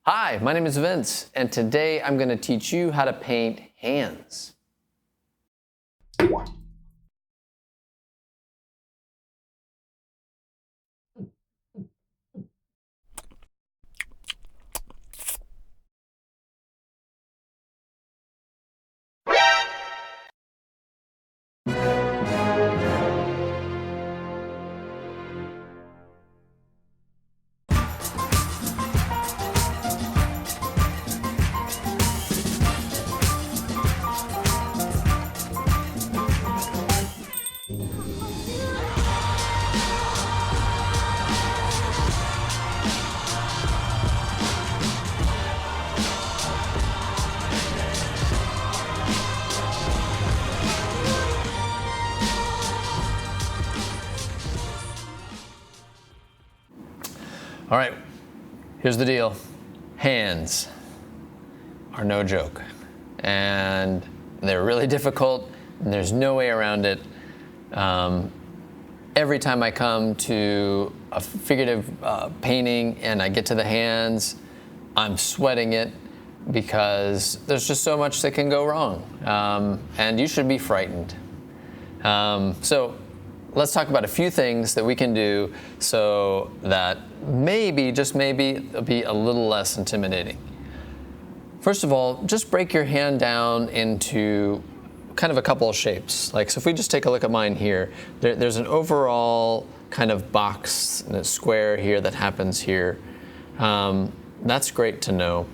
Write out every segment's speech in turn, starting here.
Hi, my name is Vince, and today I'm going to teach you how to paint hands. All right, here's the deal. Hands are no joke, and they're really difficult, and there's no way around it. Every time I come to a figurative painting and I get to the hands, I'm sweating it because there's just so much that can go wrong, and you should be frightened. So let's talk about a few things that we can do so that maybe, just maybe, it'll be a little less intimidating. First of all, just break your hand down into kind of a couple of shapes. Like, so if we just take a look at mine here, there's an overall kind of box and a square here that happens here. That's great to know.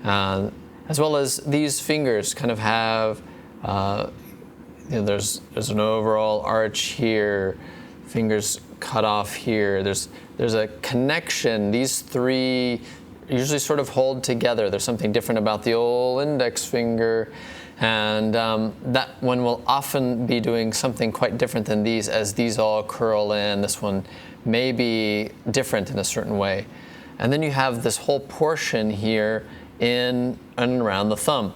As well as these fingers kind of have, there's an overall arch here, fingers cut off here. There's a connection. These three usually sort of hold together. There's something different about the old index finger, and that one will often be doing something quite different than these, as these all curl in. This one may be different in a certain way. And then you have this whole portion here in and around the thumb.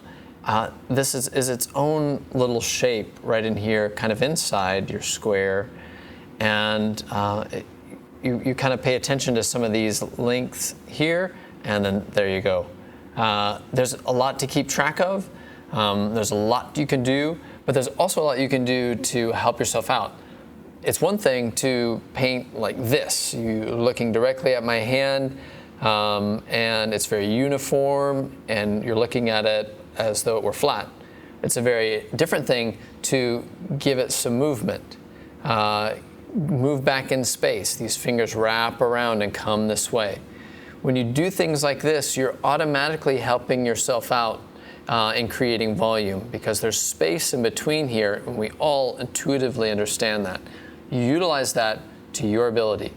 This is its own little shape right in here, kind of inside your square. And you kind of pay attention to some of these lengths here, and then there you go. There's a lot to keep track of. There's a lot you can do, but there's also a lot you can do to help yourself out. It's one thing to paint like this. You're looking directly at my hand, and it's very uniform, and you're looking at it as though it were flat. It's a very different thing to give it some movement. Move back in space. These fingers wrap around and come this way. When you do things like this, you're automatically helping yourself out in creating volume, because there's space in between here, and we all intuitively understand that. You utilize that to your ability.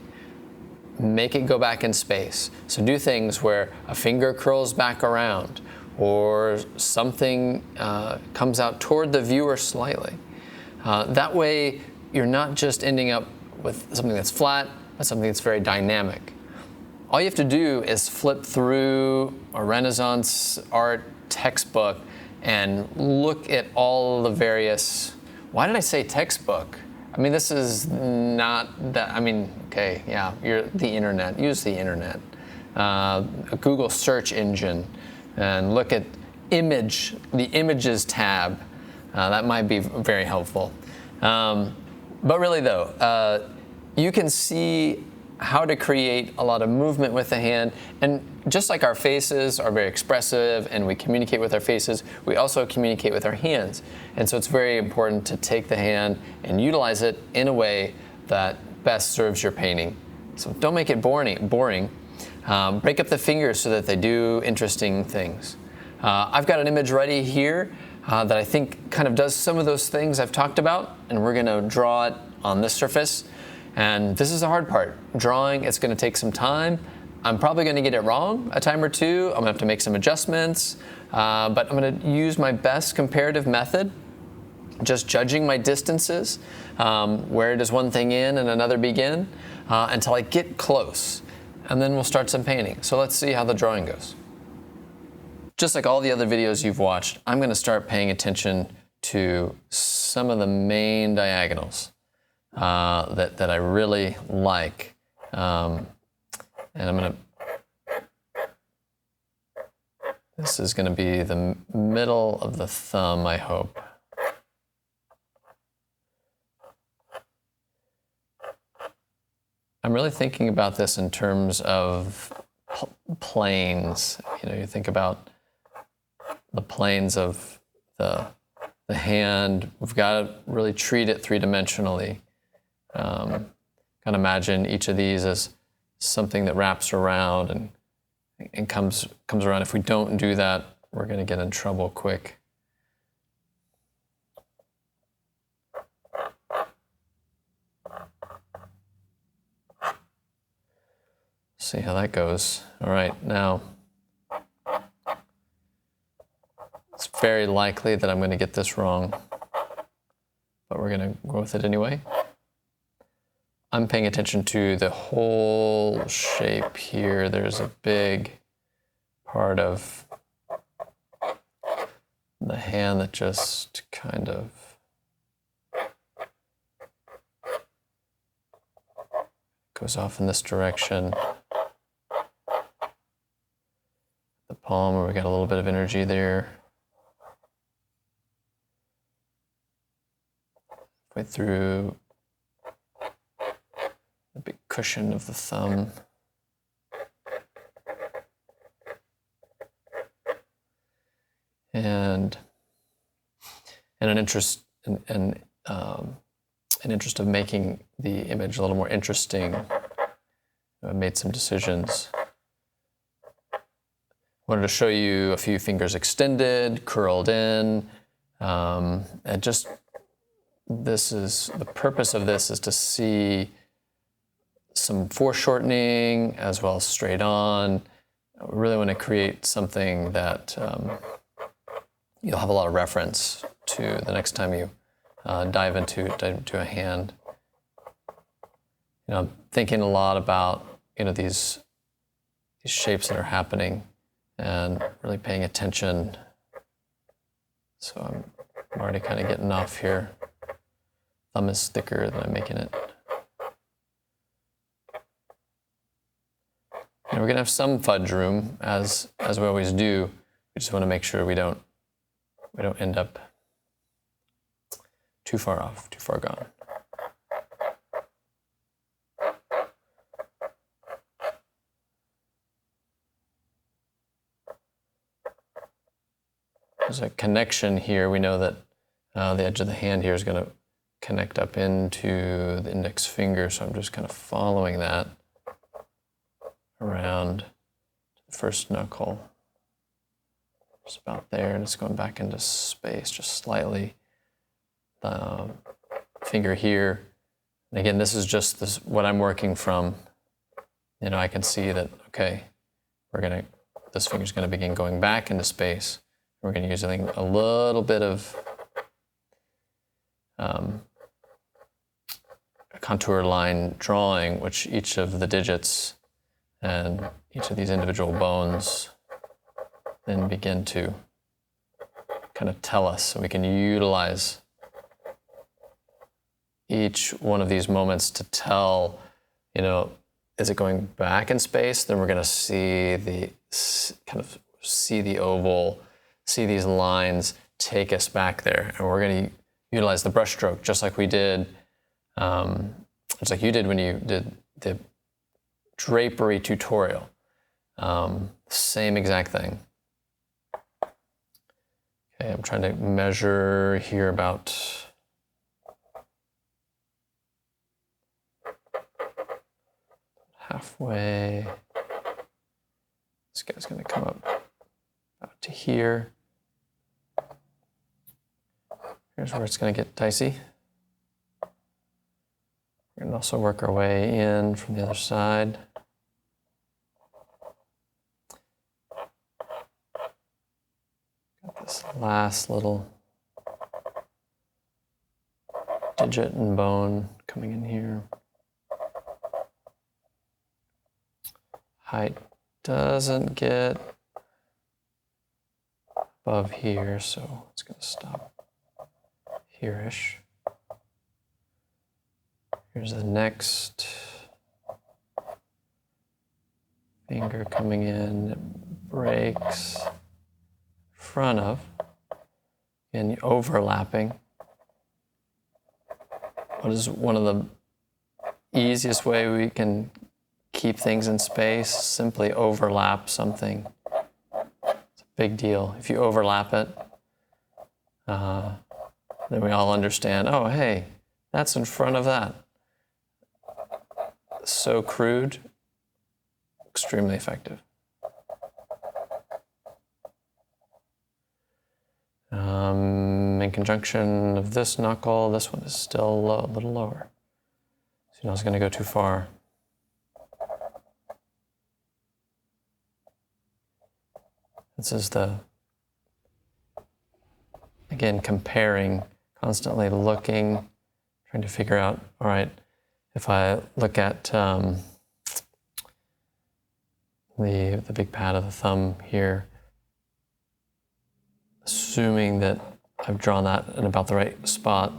Make it go back in space. So do things where a finger curls back around, or something comes out toward the viewer slightly. That way, you're not just ending up with something that's flat, but something that's very dynamic. All you have to do is flip through a Renaissance art textbook and look at all the various, why did I say textbook? I mean, this is not that, I mean, okay, yeah, you're the internet, use the internet. A Google search engine, and look at the images tab. That might be very helpful. But really though, you can see how to create a lot of movement with the hand. And just like our faces are very expressive and we communicate with our faces, we also communicate with our hands. And so it's very important to take the hand and utilize it in a way that best serves your painting. So don't make it boring. Break up the fingers so that they do interesting things. I've got an image ready here that I think kind of does some of those things I've talked about, and we're going to draw it on this surface. And this is the hard part. Drawing, it's going to take some time. I'm probably going to get it wrong a time or two. I'm going to have to make some adjustments, but I'm going to use my best comparative method, just judging my distances, where does one thing end and another begin, until I get close. And then we'll start some painting. So let's see how the drawing goes. Just like all the other videos you've watched, I'm going to start paying attention to some of the main diagonals that I really like. And I'm going to This is going to be the middle of the thumb, I hope. I'm really thinking about this in terms of planes. You know, you think about the planes of the hand. We've got to really treat it three-dimensionally. Kind of imagine each of these as something that wraps around and comes around. If we don't do that, we're going to get in trouble quick. See how that goes. All right, now it's very likely that I'm going to get this wrong, but we're going to go with it anyway. I'm paying attention to the whole shape here. There's a big part of the hand that just kind of goes off in this direction. The palm, where we got a little bit of energy there. Way through the big cushion of the thumb. And an interest of making the image a little more interesting, I made some decisions. Wanted to show you a few fingers extended, curled in, and just this is the purpose of this is to see some foreshortening as well as straight on. I really want to create something that you'll have a lot of reference to the next time you dive into a hand. You know, I'm thinking a lot about these shapes that are happening and really paying attention. So I'm already kind of getting off here. Thumb is thicker than I'm making it. And we're gonna have some fudge room as we always do. We just want to make sure we don't end up too far off, too far gone. There's a connection here. We know that the edge of the hand here is going to connect up into the index finger, so I'm just kind of following that around the first knuckle. Just about there, and it's going back into space just slightly. The finger here. And again, this is just what I'm working from. You know, I can see that, okay, this finger's going to begin going back into space. We're going to use a little bit of a contour line drawing, which each of the digits and each of these individual bones then begin to kind of tell us, so we can utilize each one of these moments to tell, is it going back in space? Then we're going to see the oval, see these lines take us back there, and we're going to utilize the brush stroke just like we did, just like you did when you did the drapery tutorial. Same exact thing. Okay, I'm trying to measure here about halfway. This guy's going to come up about to here. Here's where it's going to get dicey. We're going to also work our way in from the other side. Got this last little digit and bone coming in here. Height doesn't get above here, so it's going to stop here-ish. Here's the next finger coming in, it breaks. front of, and overlapping. What is one of the easiest way we can keep things in space? Simply overlap something. It's a big deal. If you overlap it, then we all understand, oh, hey, that's in front of that. So crude, extremely effective. In conjunction of this knuckle, this one is still a little lower. So you know it's going to go too far. This is again, comparing, constantly looking, trying to figure out, all right, if I look at the big pad of the thumb here, assuming that I've drawn that in about the right spot,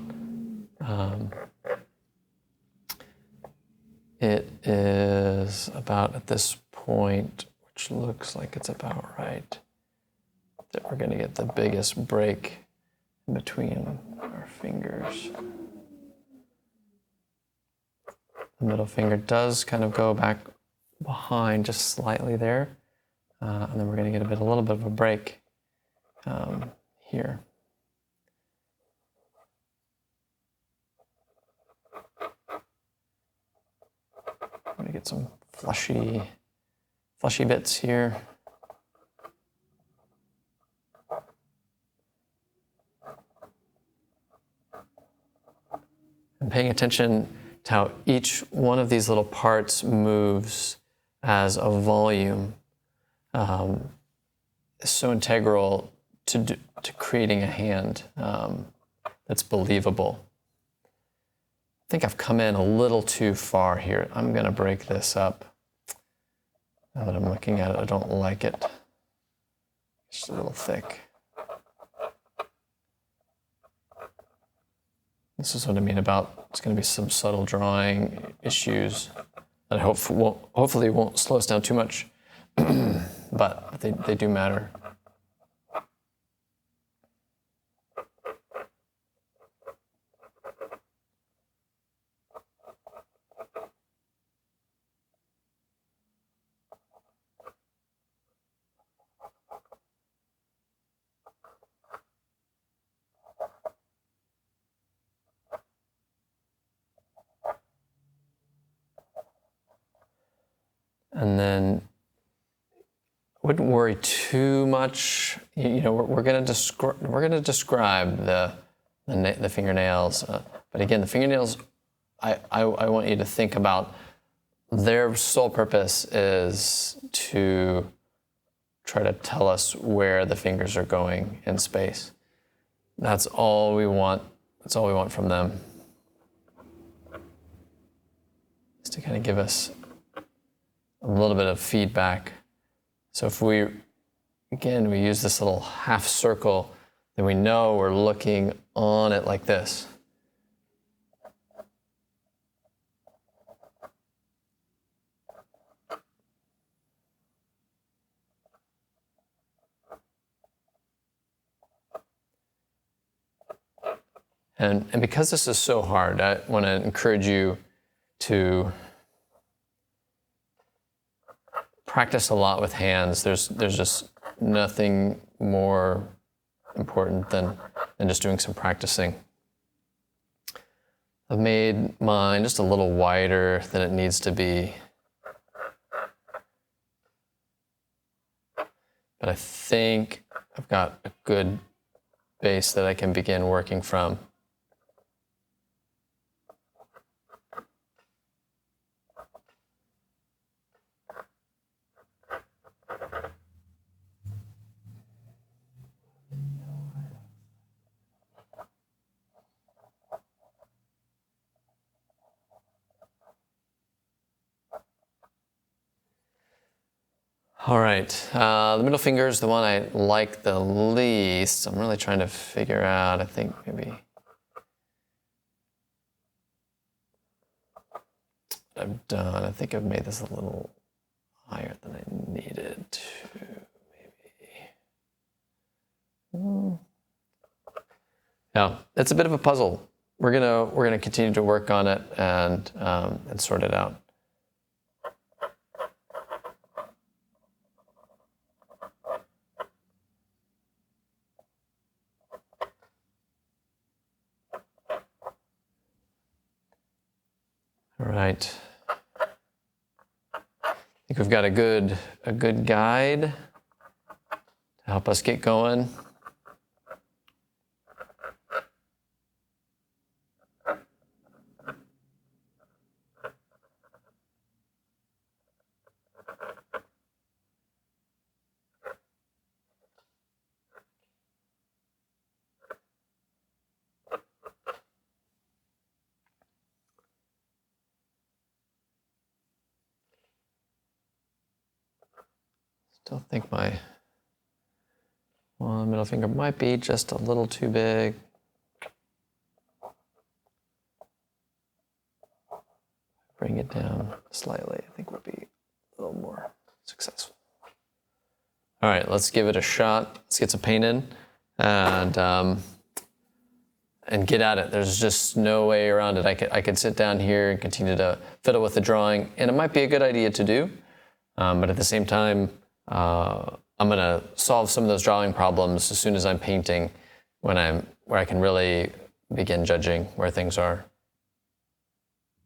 it is about at this point, which looks like it's about right, that we're going to get the biggest break in between our fingers. The middle finger does kind of go back behind just slightly there, and then we're going to get a little bit of a break here. I'm going to get some fleshy bits here. And paying attention to how each one of these little parts moves as a volume is so integral to creating a hand that's believable. I think I've come in a little too far here. I'm going to break this up. Now that I'm looking at it, I don't like it. It's a little thick. This is what I mean about it's going to be some subtle drawing issues that hopefully won't slow us down too much, but they do matter. And then I wouldn't worry too much. You know, we're going to describe the fingernails, but again, the fingernails, I want you to think about their sole purpose is to try to tell us where the fingers are going in space. That's all we want. That's all we want from them. Is to kind of give us a little bit of feedback. So if we use this little half circle, then we know we're looking on it like this. And because this is so hard, I want to encourage you to practice a lot with hands. There's just nothing more important than just doing some practicing. I've made mine just a little wider than it needs to be. But I think I've got a good base that I can begin working from. All right, the middle finger is the one I like the least. I'm really trying to figure out, I think maybe what I've done. I think I've made this a little higher than I needed to, maybe. Yeah, it's a bit of a puzzle. We're gonna continue to work on it and sort it out. All right. I think we've got a good guide to help us get going. Still think my middle finger might be just a little too big. Bring it down slightly, I think would be a little more successful. All right, let's give it a shot. Let's get some paint in and get at it. There's just no way around it. I could sit down here and continue to fiddle with the drawing, and it might be a good idea to do, but at the same time, I'm gonna solve some of those drawing problems as soon as I'm painting, where I can really begin judging where things are.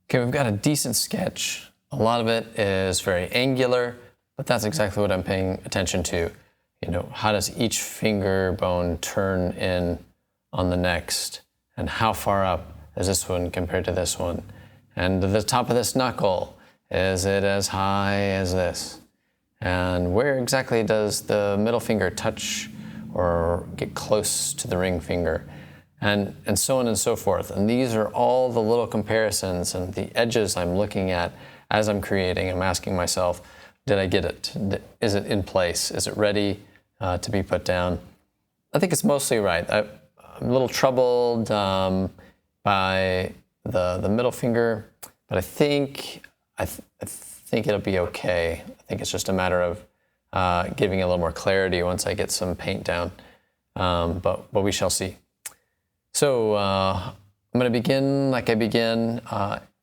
Okay, we've got a decent sketch. A lot of it is very angular, but that's exactly what I'm paying attention to. You know, how does each finger bone turn in on the next, and how far up is this one compared to this one? And the top of this knuckle, is it as high as this? And where exactly does the middle finger touch or get close to the ring finger? And so on and so forth. And these are all the little comparisons and the edges I'm looking at as I'm creating. I'm asking myself, did I get it? Is it in place? Is it ready to be put down? I think it's mostly right. I'm a little troubled by the middle finger, but I think it'll be okay. I think it's just a matter of giving a little more clarity once I get some paint down, but we shall see. So I'm going to begin like I begin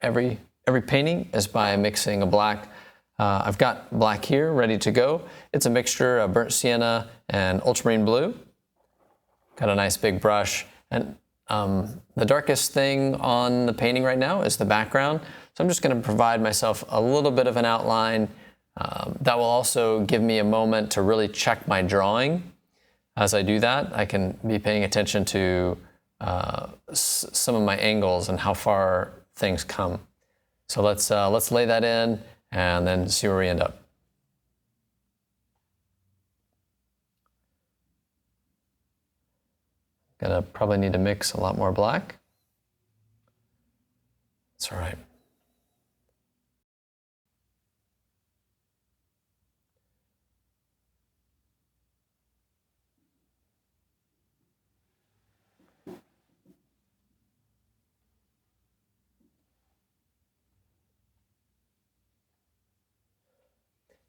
every painting is by mixing a black. I've got black here ready to go. It's a mixture of burnt sienna and ultramarine blue. Got a nice big brush, and the darkest thing on the painting right now is the background. So I'm just going to provide myself a little bit of an outline. That will also give me a moment to really check my drawing. As I do that, I can be paying attention to some of my angles and how far things come. So let's lay that in and then see where we end up. Gonna probably need to mix a lot more black. It's all right.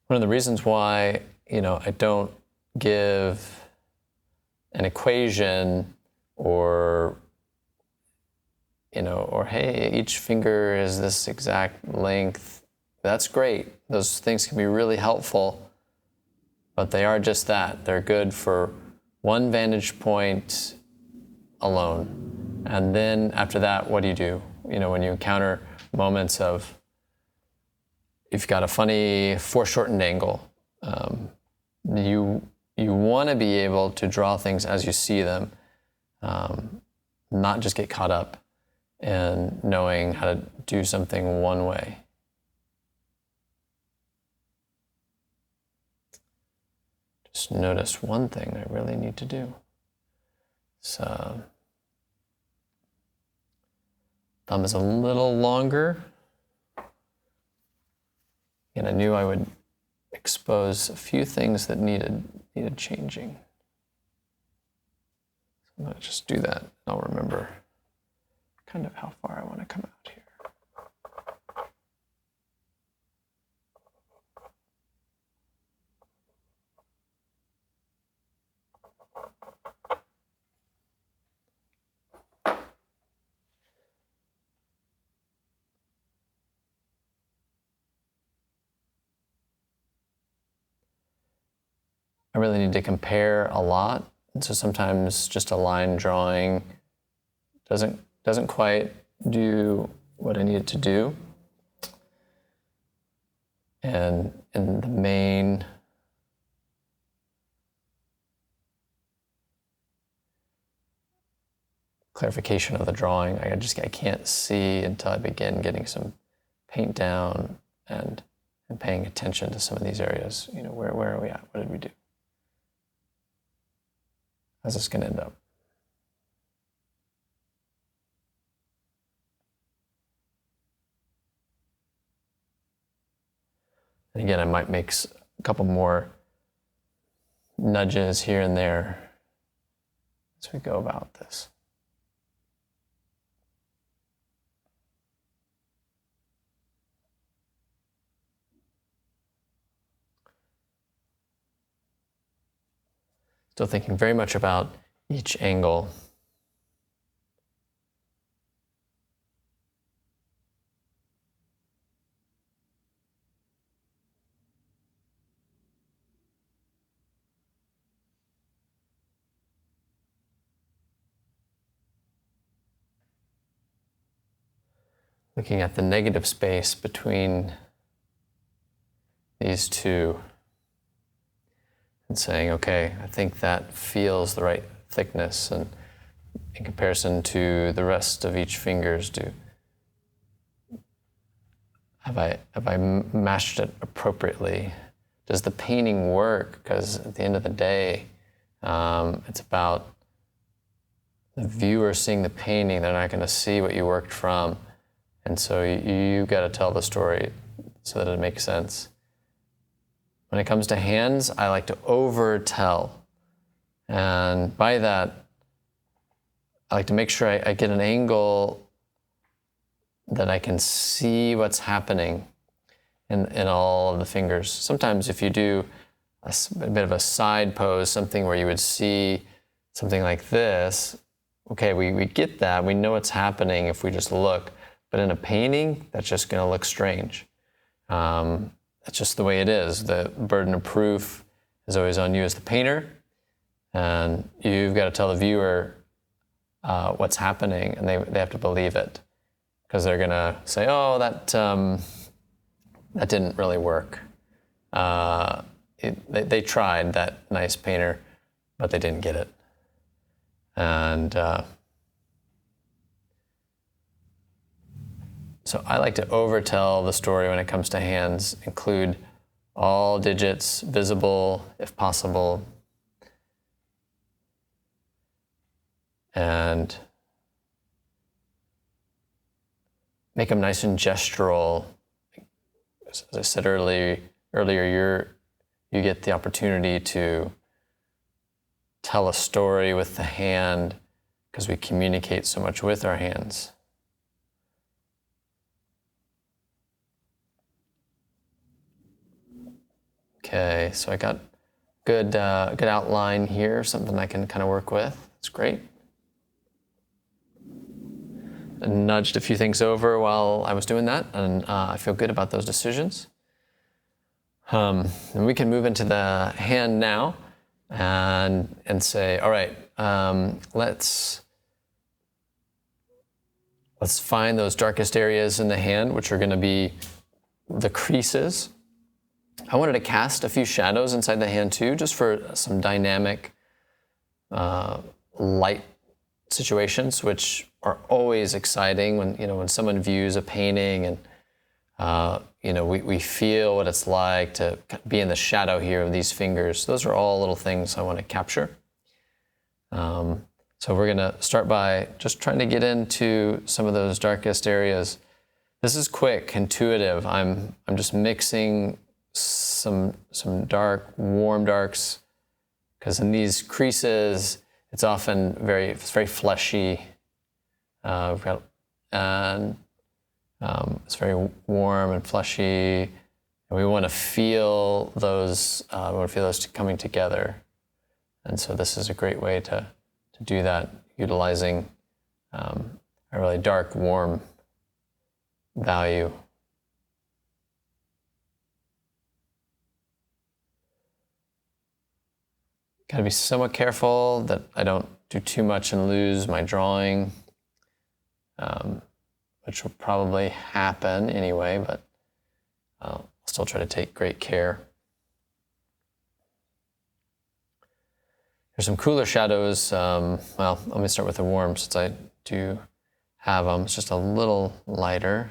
One of the reasons why, I don't give an equation or hey, each finger is this exact length. That's great. Those things can be really helpful, but they are just that. They're good for one vantage point alone. And then after that, what do you do? When you encounter moments of, you've got a funny foreshortened angle, you want to be able to draw things as you see them, not just get caught up in knowing how to do something one way. Just notice one thing I really need to do. So, thumb is a little longer. And I knew I would expose a few things that needed changing. So I'm going to just do that. I'll remember kind of how far I want to come out here. I really need to compare a lot. And so sometimes just a line drawing doesn't quite do what I need it to do. And in the main clarification of the drawing, I can't see until I begin getting some paint down and paying attention to some of these areas. You know, where are we at? What did we do? How's this going to end up? And again, I might make a couple more nudges here and there as we go about this. Still thinking very much about each angle. Looking at the negative space between these two and saying, okay, I think that feels the right thickness, and in comparison to the rest of each fingers, have I matched it appropriately? Does the painting work? Because at the end of the day, it's about the viewer seeing the painting. They're not going to see what you worked from. And so you got to tell the story so that it makes sense. When it comes to hands, I like to overtell. And by that, I like to make sure I get an angle that I can see what's happening in all of the fingers. Sometimes if you do a bit of a side pose, something where you would see something like this, okay, we get that. We know what's happening if we just look. But in a painting, that's just going to look strange. That's just the way it is. The burden of proof is always on you as the painter, and you've got to tell the viewer what's happening, and they have to believe it, because they're going to say, oh, that didn't really work. They tried, that nice painter, but they didn't get it. And so I like to overtell the story when it comes to hands, include all digits visible if possible, and make them nice and gestural. As I said earlier, you get the opportunity to tell a story with the hand because we communicate so much with our hands. Okay, so I got good outline here, something I can kind of work with. That's great. I nudged a few things over while I was doing that, and I feel good about those decisions. And we can move into the hand now and say, all right, let's find those darkest areas in the hand, which are going to be the creases. I wanted to cast a few shadows inside the hand too, just for some dynamic light situations, which are always exciting when someone views a painting and we feel what it's like to be in the shadow here of these fingers. Those are all little things I want to capture. So we're going to start by just trying to get into some of those darkest areas. This is quick, intuitive. I'm just mixing some dark, warm darks, because in these creases, it's often very fleshy. It's very warm and fleshy, and we want to feel those. We want to feel those coming together, and so this is a great way to do that, utilizing a really dark, warm value. Gotta be somewhat careful that I don't do too much and lose my drawing, which will probably happen anyway, but I'll still try to take great care. There's some cooler shadows. Well, let me start with the warm since I do have them. It's just a little lighter.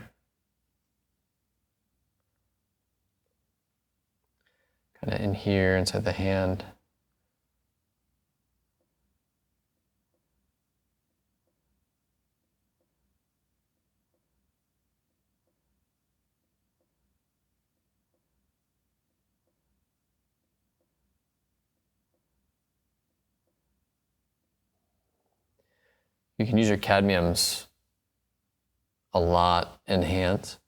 Kind of in here, inside the hand. You can use your cadmiums a lot in hands.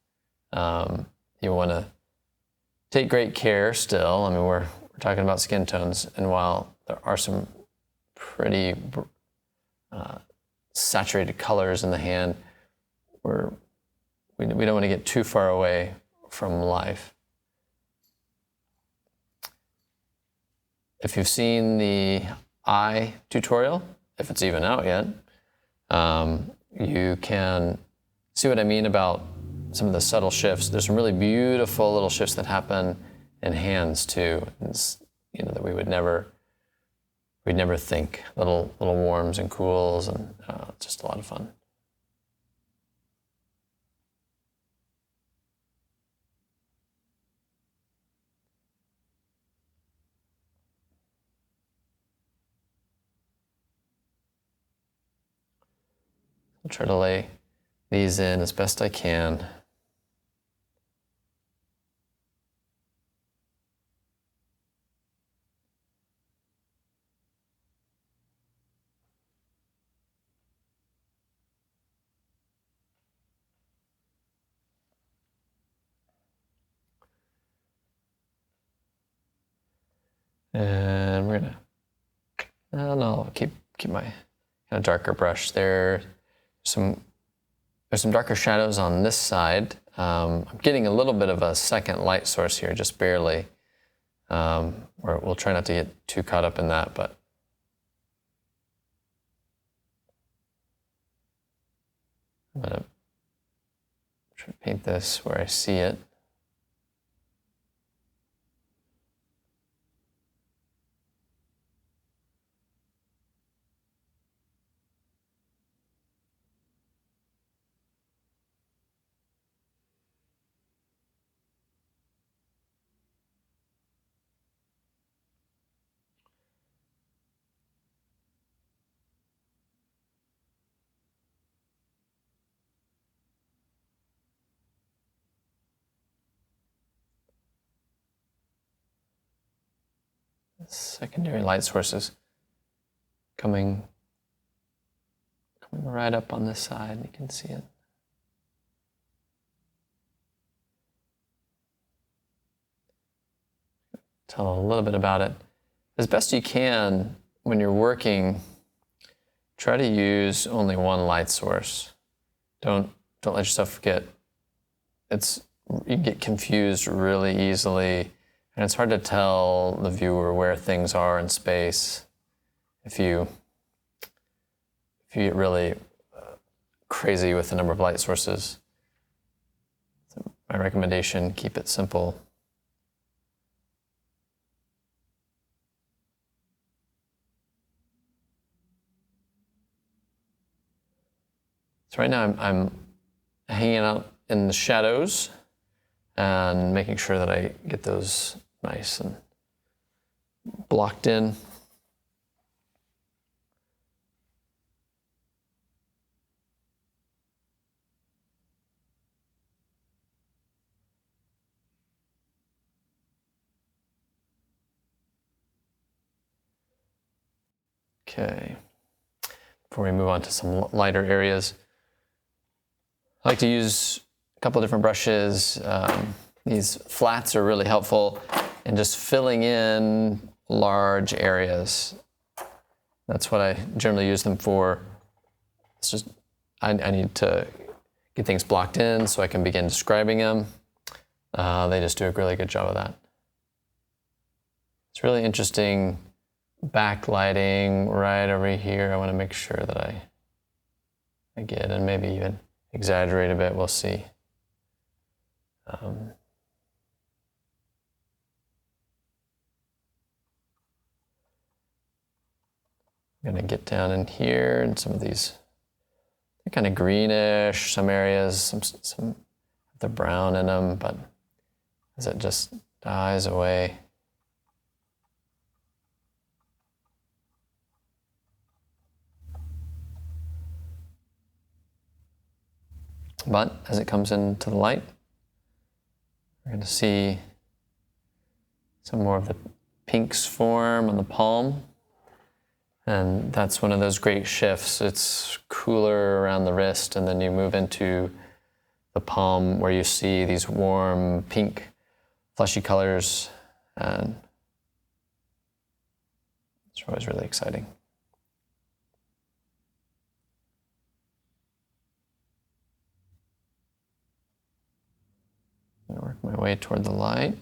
You want to take great care still. I mean, we're talking about skin tones, and while there are some pretty saturated colors in the hand, we don't want to get too far away from life. If you've seen the eye tutorial, if it's even out yet, you can see what I mean about some of the subtle shifts. There's some really beautiful little shifts that happen in hands too. It's, that we'd never think. Little warms and cools, and it's just a lot of fun. I'll try to lay these in as best I can. And we're gonna, I'll keep my kind of darker brush there. There's some darker shadows on this side. I'm getting a little bit of a second light source here, just barely. We'll try not to get too caught up in that, but I'm gonna try to paint this where I see it. Secondary light sources coming right up on this side. You can see it. Tell a little bit about it. As best you can, when you're working, try to use only one light source. Don't let yourself you get confused really easily. And it's hard to tell the viewer where things are in space if you get really crazy with the number of light sources. So my recommendation, keep it simple. So right now I'm hanging out in the shadows and making sure that I get those nice and blocked in. Okay, before we move on to some lighter areas, I like to use a couple of different brushes. These flats are really helpful in just filling in large areas. That's what I generally use them for. It's just, I need to get things blocked in so I can begin describing them. They just do a really good job of that. It's really interesting backlighting right over here. I want to make sure that I get, and maybe even exaggerate a bit, we'll see. I'm gonna get down in here and some of these, they're kind of greenish, some areas, some have the brown in them, but as it just dies away. But as it comes into the light, we're going to see some more of the pinks form on the palm. And that's one of those great shifts. It's cooler around the wrist, and then you move into the palm where you see these warm pink fleshy colors, and it's always really exciting. I'm going to work my way toward the light.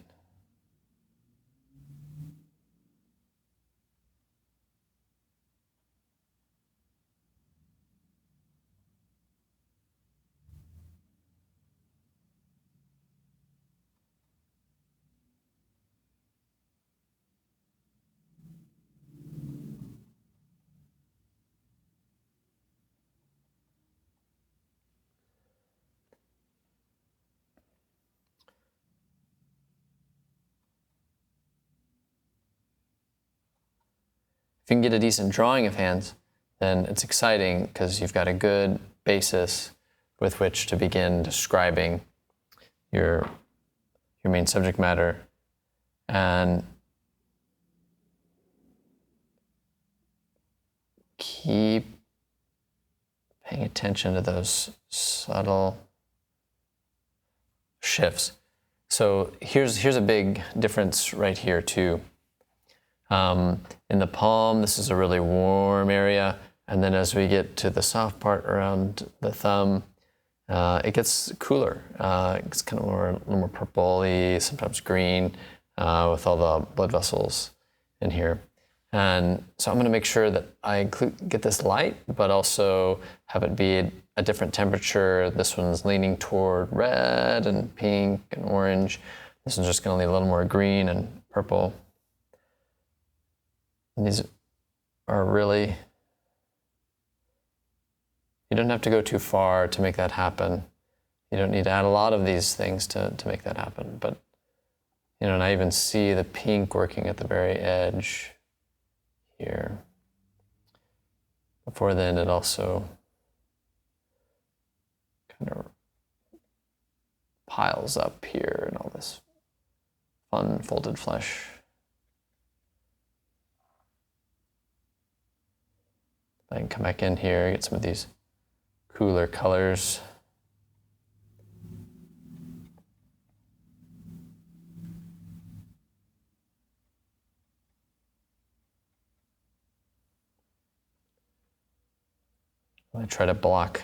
If you can get a decent drawing of hands, then it's exciting because you've got a good basis with which to begin describing your main subject matter. And keep paying attention to those subtle shifts. So here's a big difference right here too. In the palm, this is a really warm area, and then as we get to the soft part around the thumb, it gets cooler. It's kind of a little more purple-y, sometimes green, with all the blood vessels in here. And so I'm going to make sure that I get this light, but also have it be a different temperature. This one's leaning toward red and pink and orange. This one's just going to lean a little more green and purple. And these are really, you don't have to go too far to make that happen. You don't need to add a lot of these things to make that happen. But, and I even see the pink working at the very edge here. Before then, it also kind of piles up here and all this fun folded flesh. I can come back in here, get some of these cooler colors. I try to block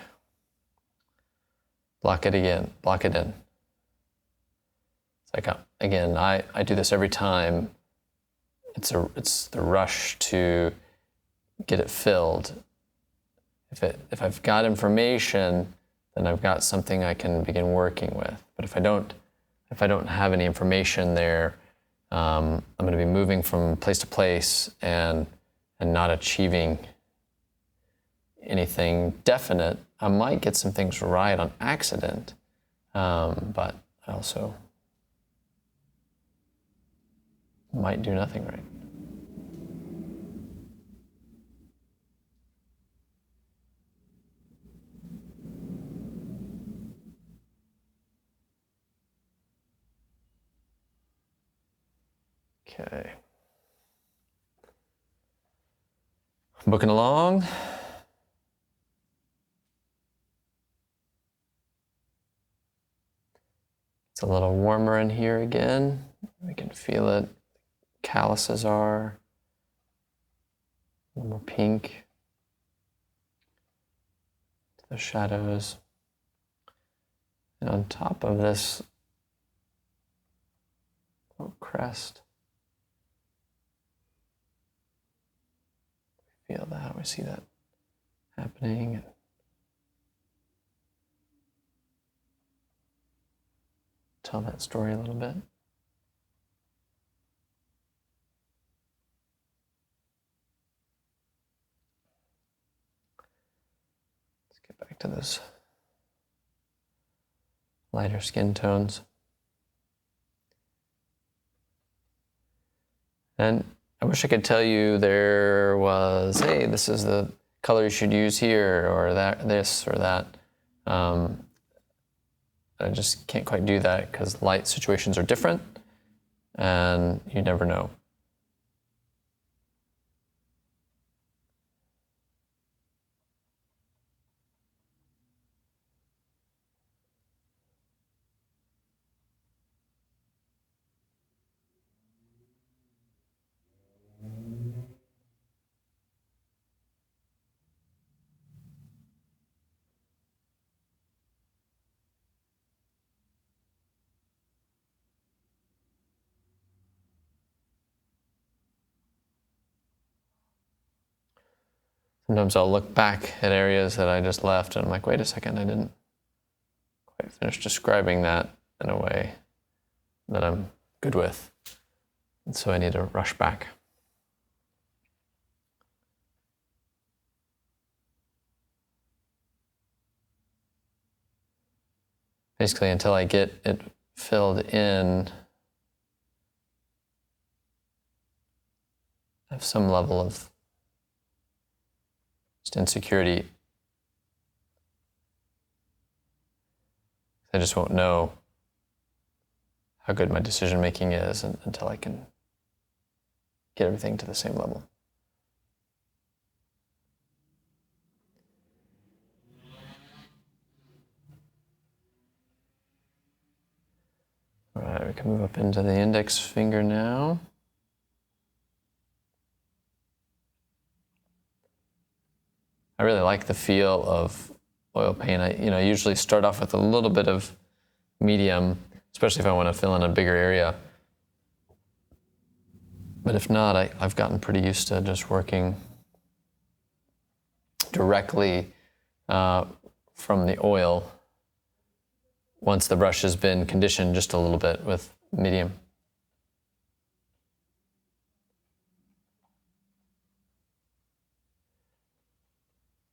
it in. It's like, again, I do this every time. It's the rush to get it filled. If I've got information, then I've got something I can begin working with. But if I don't have any information there, I'm going to be moving from place to place and not achieving anything definite. I might get some things right on accident, but I also might do nothing right. Okay. Booking along. It's a little warmer in here again. We can feel it. Calluses are a little more pink. The shadows. And on top of this little crest, feel that? How do I see that happening? And tell that story a little bit. Let's get back to those lighter skin tones. And I wish I could tell you there was, hey, this is the color you should use here, or that, this or that. I just can't quite do that because light situations are different and you never know. Sometimes I'll look back at areas that I just left and I'm like, wait a second, I didn't quite finish describing that in a way that I'm good with. And so I need to rush back. Basically, until I get it filled in, I have some level of just insecurity. I just won't know how good my decision making is until I can get everything to the same level. All right, we can move up into the index finger now. I really like the feel of oil paint. I usually start off with a little bit of medium, especially if I want to fill in a bigger area. But if not, I've gotten pretty used to just working directly from the oil once the brush has been conditioned just a little bit with medium.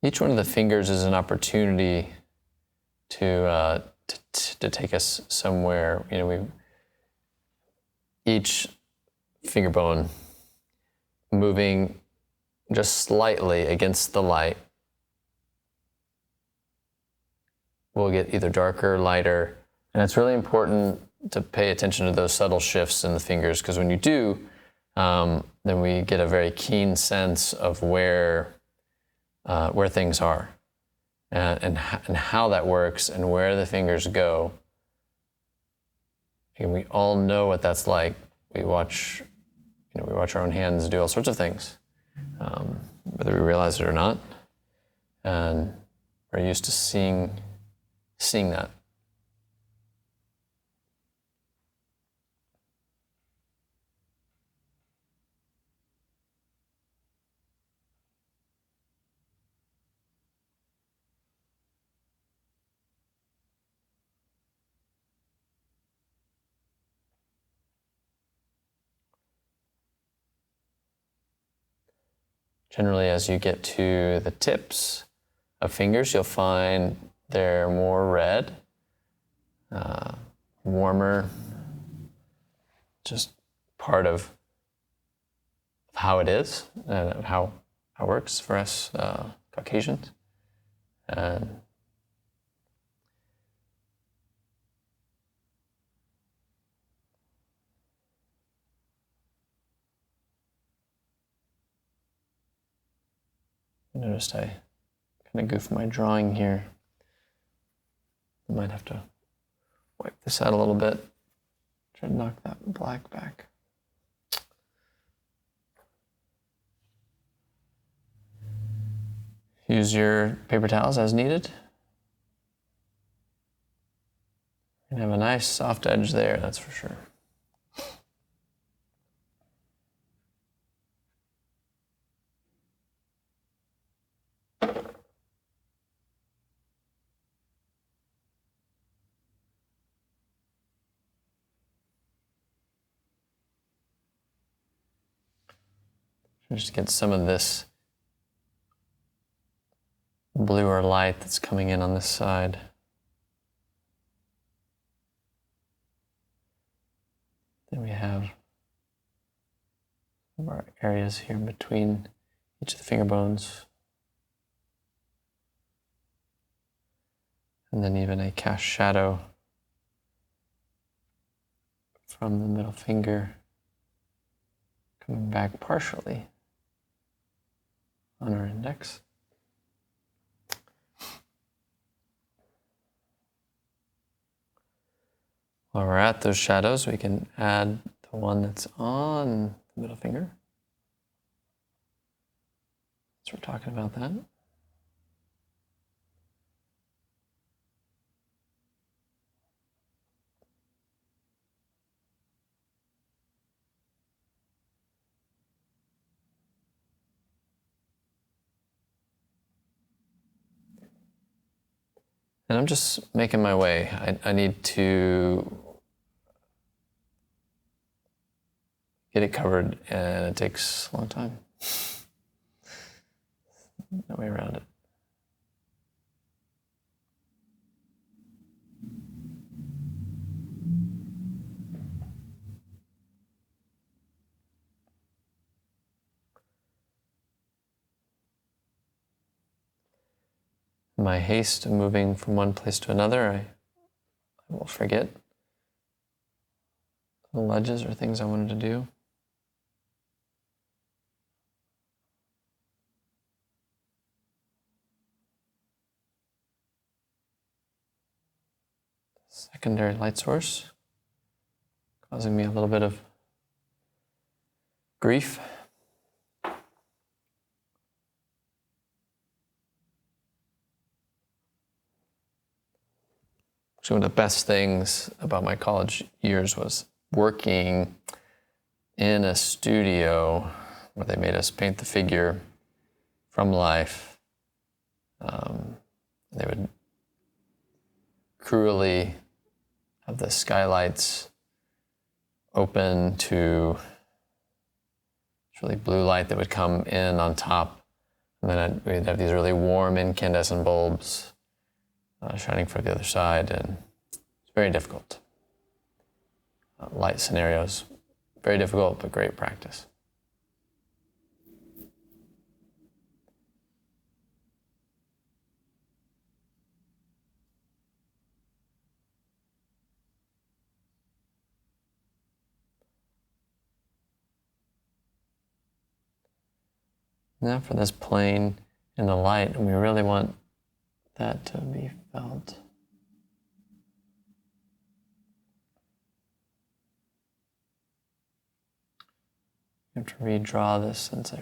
Each one of the fingers is an opportunity to take us somewhere. Each finger bone moving just slightly against the light will get either darker or lighter. And it's really important to pay attention to those subtle shifts in the fingers, because when you do, then we get a very keen sense of where things are and how that works and where the fingers go. And we all know what that's like. We watch our own hands do all sorts of things, whether we realize it or not. And we're used to seeing that. Generally, as you get to the tips of fingers, you'll find they're more red, warmer, just part of how it is and how it works for us Caucasians. And I noticed I kind of goofed my drawing here. I might have to wipe this out a little bit. Try to knock that black back. Use your paper towels as needed. You have a nice soft edge there, that's for sure. Just get some of this bluer light that's coming in on this side. Then we have some of our areas here in between each of the finger bones. And then even a cast shadow from the middle finger coming back partially on our index. While we're at those shadows, we can add the one that's on the middle finger. So we're talking about that. And I'm just making my way. I need to get it covered, and it takes a long time. No way around it. In my haste of moving from one place to another, I will forget the ledges or things I wanted to do. Secondary light source, causing me a little bit of grief. So one of the best things about my college years was working in a studio where they made us paint the figure from life. They would cruelly have the skylights open to really blue light that would come in on top. And then we'd have these really warm incandescent bulbs shining from the other side, and it's very difficult. Light scenarios, very difficult, but great practice. Now for this plane in the light, and we really want that to be felt. I have to redraw this since I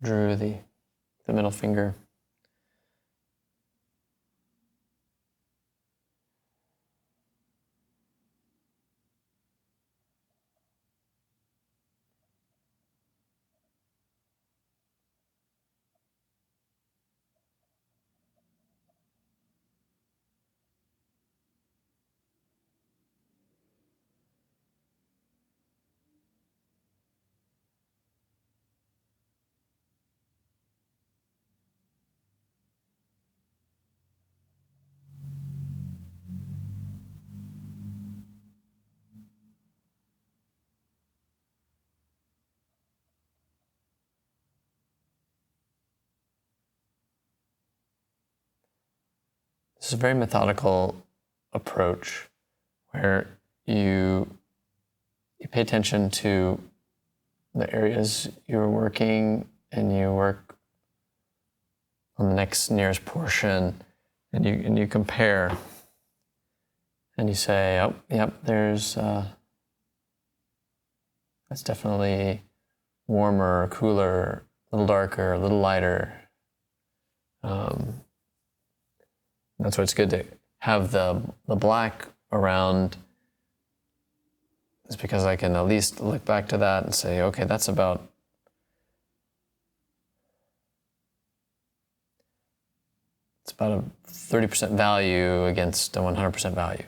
redrew the middle finger. This is a very methodical approach where you pay attention to the areas you're working, and you work on the next nearest portion, and you compare, and you say, oh, yep, there's that's definitely warmer, cooler, a little darker, a little lighter. That's why it's good to have the black around, is because I can at least look back to that and say, okay, that's about a 30% value against a 100% value.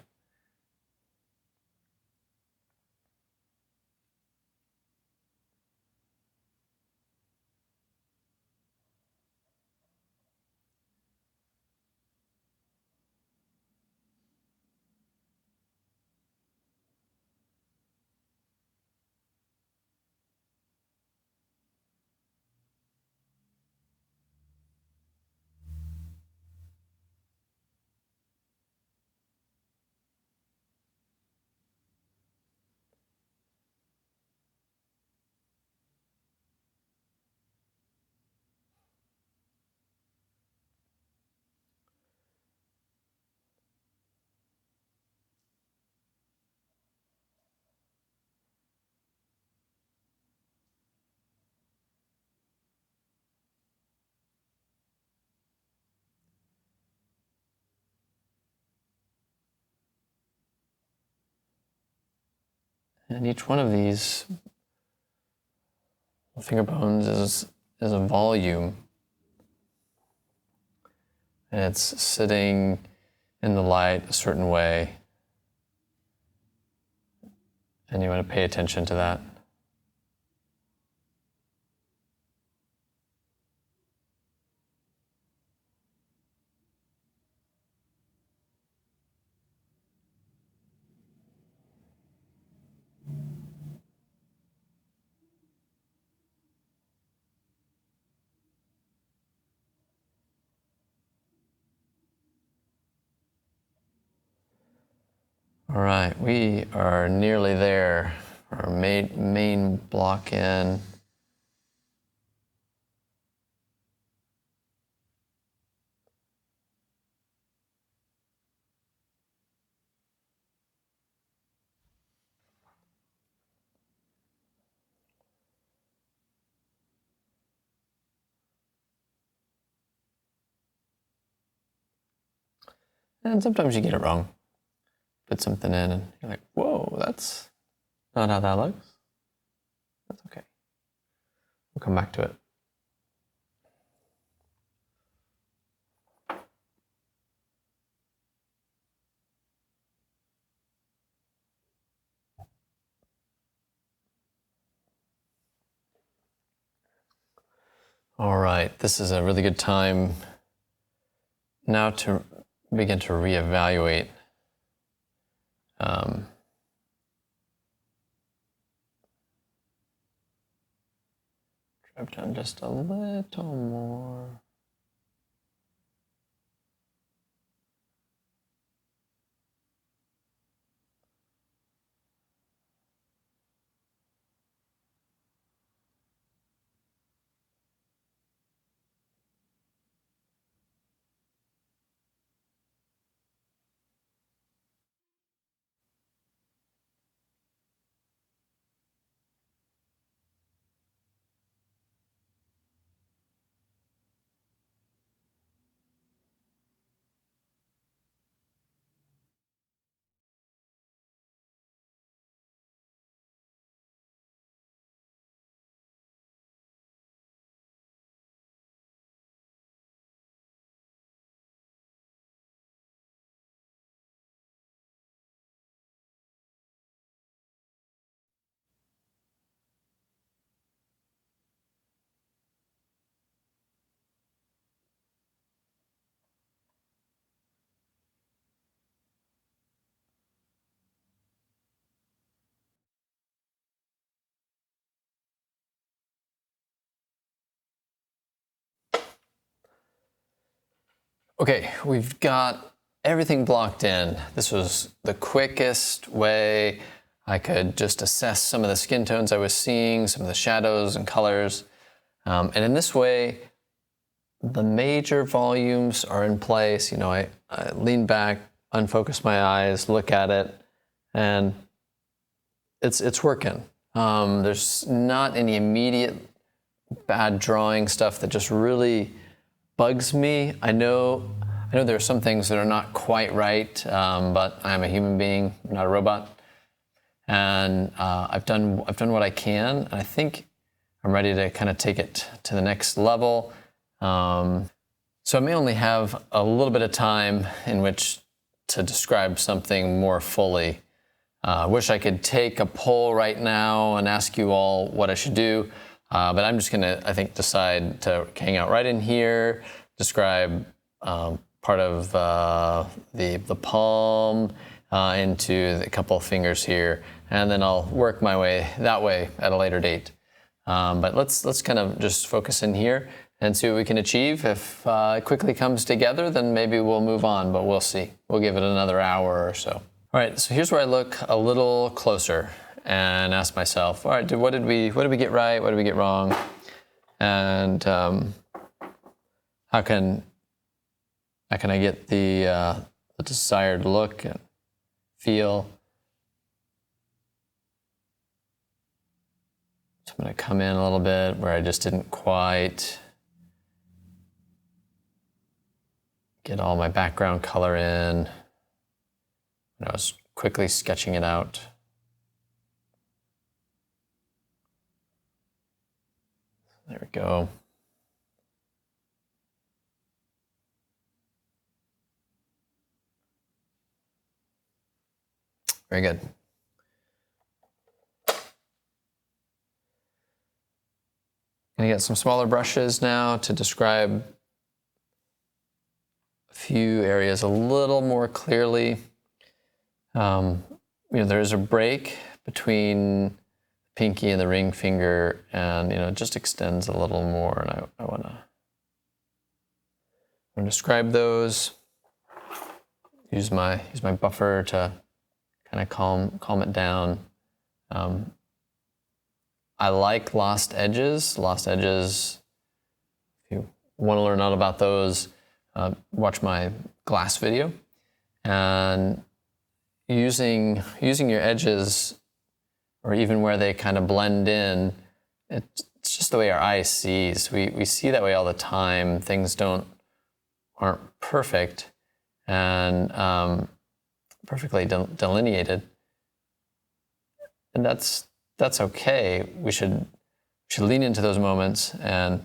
And each one of these finger bones is a volume. And it's sitting in the light a certain way. And you want to pay attention to that. All right, we are nearly there. Our main block in. And sometimes you get it wrong. Put something in and you're like, whoa, that's not how that looks. That's okay. We'll come back to it. All right, this is a really good time now to begin to reevaluate drop down just a little more. Okay, we've got everything blocked in. This was the quickest way I could just assess some of the skin tones I was seeing, some of the shadows and colors. And in this way, the major volumes are in place. You know, I lean back, unfocus my eyes, look at it, and it's working. There's not any immediate bad drawing stuff that just really bugs me. I know there are some things that are not quite right, but I'm a human being, not a robot, and I've done what I can, and I think I'm ready to kind of take it to the next level. So I may only have a little bit of time in which to describe something more fully. I wish I could take a poll right now and ask you all what I should do. But I'm just gonna, I think, decide to hang out right in here, describe part of the palm into a couple of fingers here, and then I'll work my way that way at a later date. But let's kind of just focus in here and see what we can achieve. If it quickly comes together, then maybe we'll move on, but we'll see. We'll give it another hour or so. All right, so here's where I look a little closer and ask myself, all right, what did we get right? What did we get wrong? And how can I get the desired look and feel? So I'm going to come in a little bit where I just didn't quite get all my background color in when I was quickly sketching it out. There we go. Very good. Gonna get some smaller brushes now to describe a few areas a little more clearly. There's a break between pinky and the ring finger, and it just extends a little more, and I want to describe those. Use my buffer to kind of calm it down. I like lost edges. Lost edges, if you want to learn all about those, watch my glass video. And using your edges, or even where they kind of blend in, it's just the way our eye sees. We see that way all the time. Things aren't perfect and perfectly delineated, and that's okay. We should lean into those moments and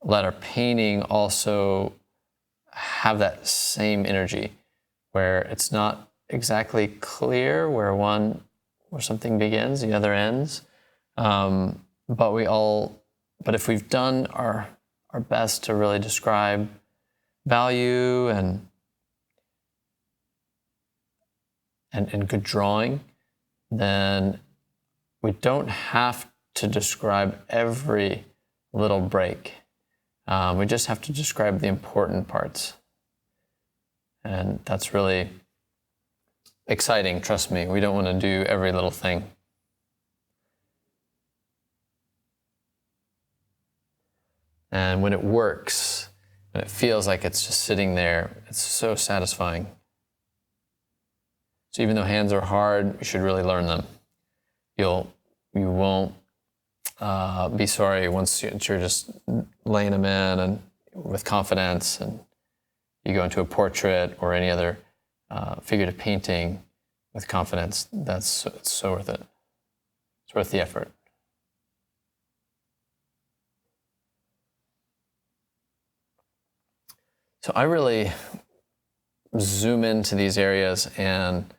let our painting also have that same energy, where it's not exactly clear where something begins, the other ends. But if we've done our best to really describe value and good drawing, then we don't have to describe every little break. We just have to describe the important parts. And that's really exciting, trust me. We don't want to do every little thing. And when it works, and it feels like it's just sitting there, it's so satisfying. So even though hands are hard, you should really learn them. You won't be sorry once you're just laying them in and with confidence, and you go into a portrait or any other figurative painting with confidence. It's so worth it. It's worth the effort. So I really zoom into these areas and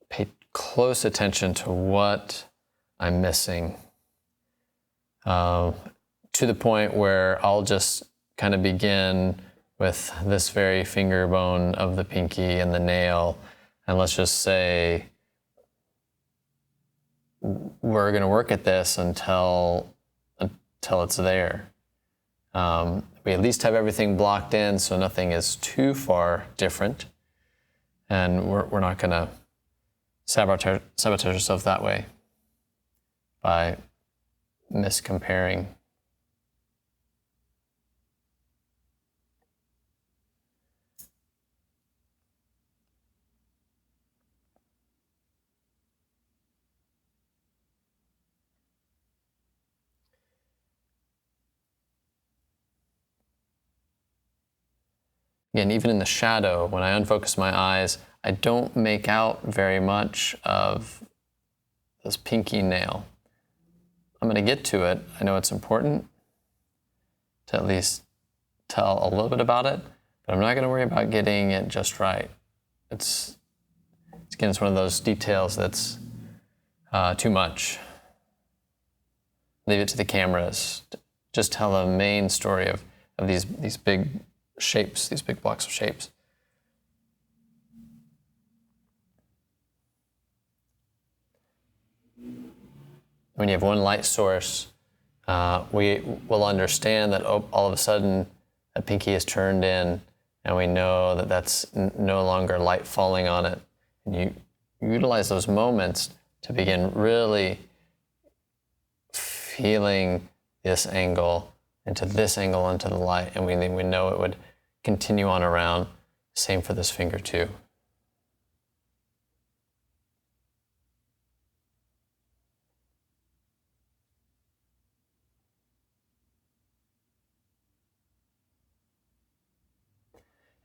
pay close attention to what I'm missing, to the point where I'll just kind of begin with this very finger bone of the pinky and the nail, and let's just say we're going to work at this until it's there. We at least have everything blocked in so nothing is too far different, and we're not going to sabotage ourselves that way by miscomparing. Again, even in the shadow, when I unfocus my eyes, I don't make out very much of this pinky nail. I'm going to get to it. I know it's important to at least tell a little bit about it, but I'm not going to worry about getting it just right. It's one of those details that's too much. Leave it to the cameras. Just tell the main story of these big shapes, these big blocks of shapes. When you have one light source, we will understand that all of a sudden a pinky is turned in, and we know that that's no longer light falling on it. And you utilize those moments to begin really feeling this angle into this angle into the light, and we know it would continue on around. Same for this finger too.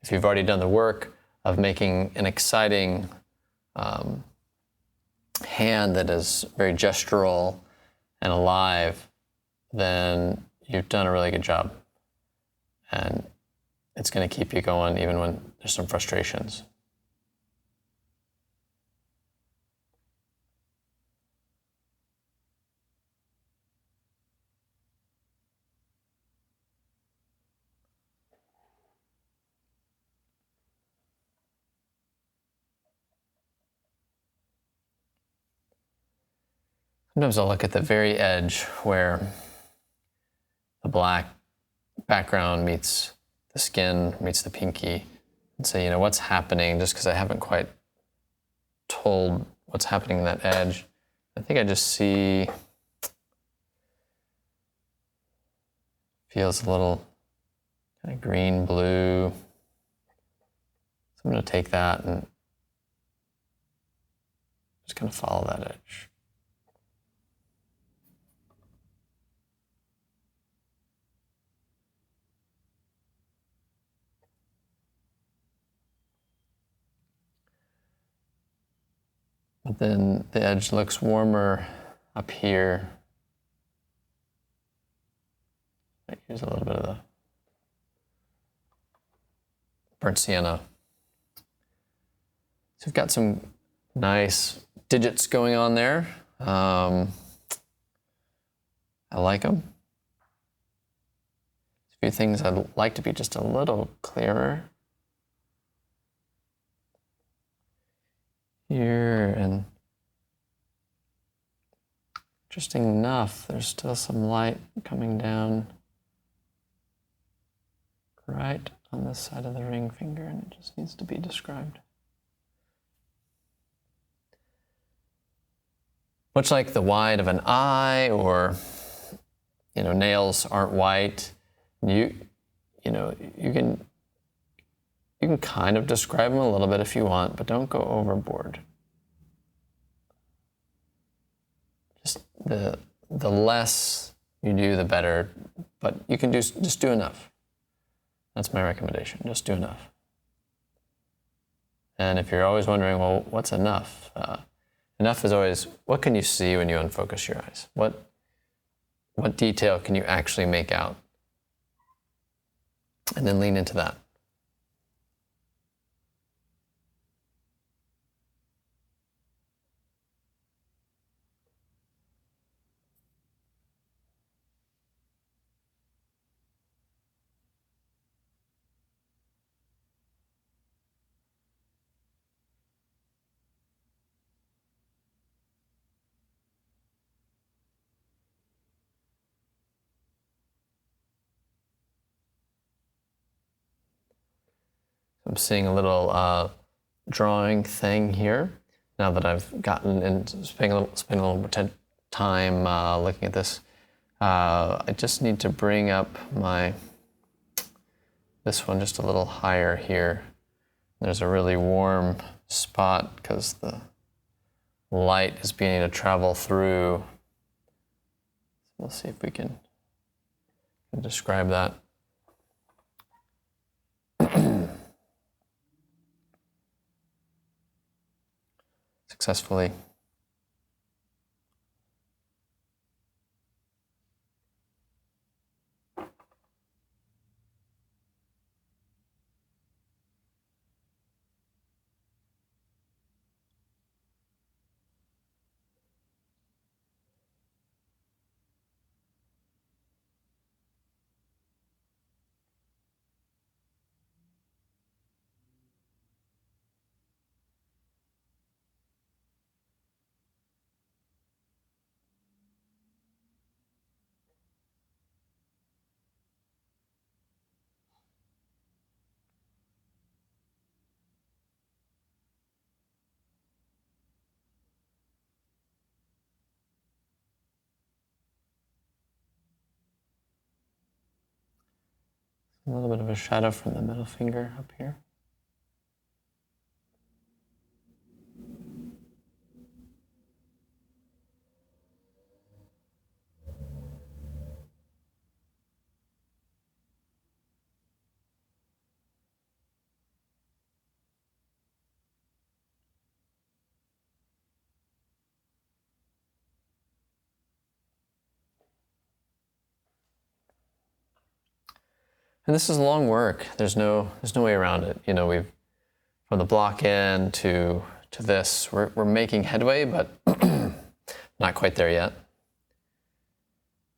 If you've already done the work of making an exciting hand that is very gestural and alive, then you've done a really good job. And it's going to keep you going even when there's some frustrations. Sometimes I'll look at the very edge where the black background meets the skin, meets the pinky, and say, you know, what's happening? Just because I haven't quite told what's happening in that edge, I think I just see, feels a little kind of green, blue. So I'm going to take that and just kind of follow that edge. But then the edge looks warmer up here. I use a little bit of the burnt sienna. So we've got some nice digits going on there. I like them. A few things I'd like to be just a little clearer. Here, and interesting enough, there's still some light coming down right on this side of the ring finger, and it just needs to be described. Much like the white of an eye, or nails aren't white. You can kind of describe them a little bit if you want, but don't go overboard. Just the less you do, the better. But you can just do enough. That's my recommendation. Just do enough. And if you're always wondering, well, what's enough? Enough is always, what can you see when you unfocus your eyes? What detail can you actually make out? And then lean into that. I'm seeing a little drawing thing here. Now that I've gotten into spending a little more time looking at this, I just need to bring up this one just a little higher here. There's a really warm spot because the light is beginning to travel through. We'll see if we can describe that. Successfully. A little bit of a shadow from the middle finger up here. And this is long work. There's no way around it. You know, we've from the block end to this, we're making headway, but not quite there yet.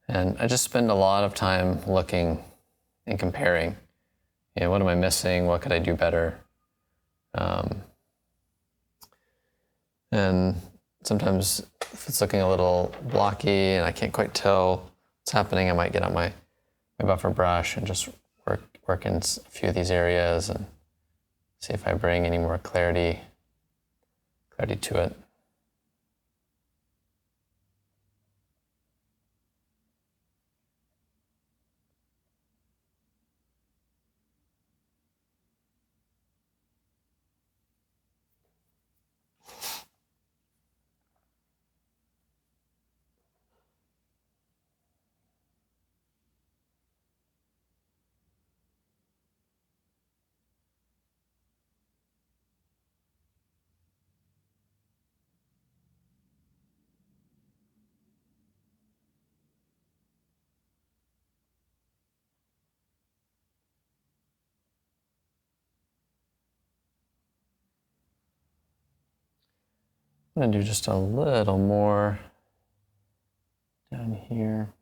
And I just spend a lot of time looking and comparing. You know, what am I missing? What could I do better? And sometimes if it's looking a little blocky and I can't quite tell what's happening, I might get out my buffer brush and just work in a few of these areas and see if I bring any more clarity to it. I'm going to do just a little more down here.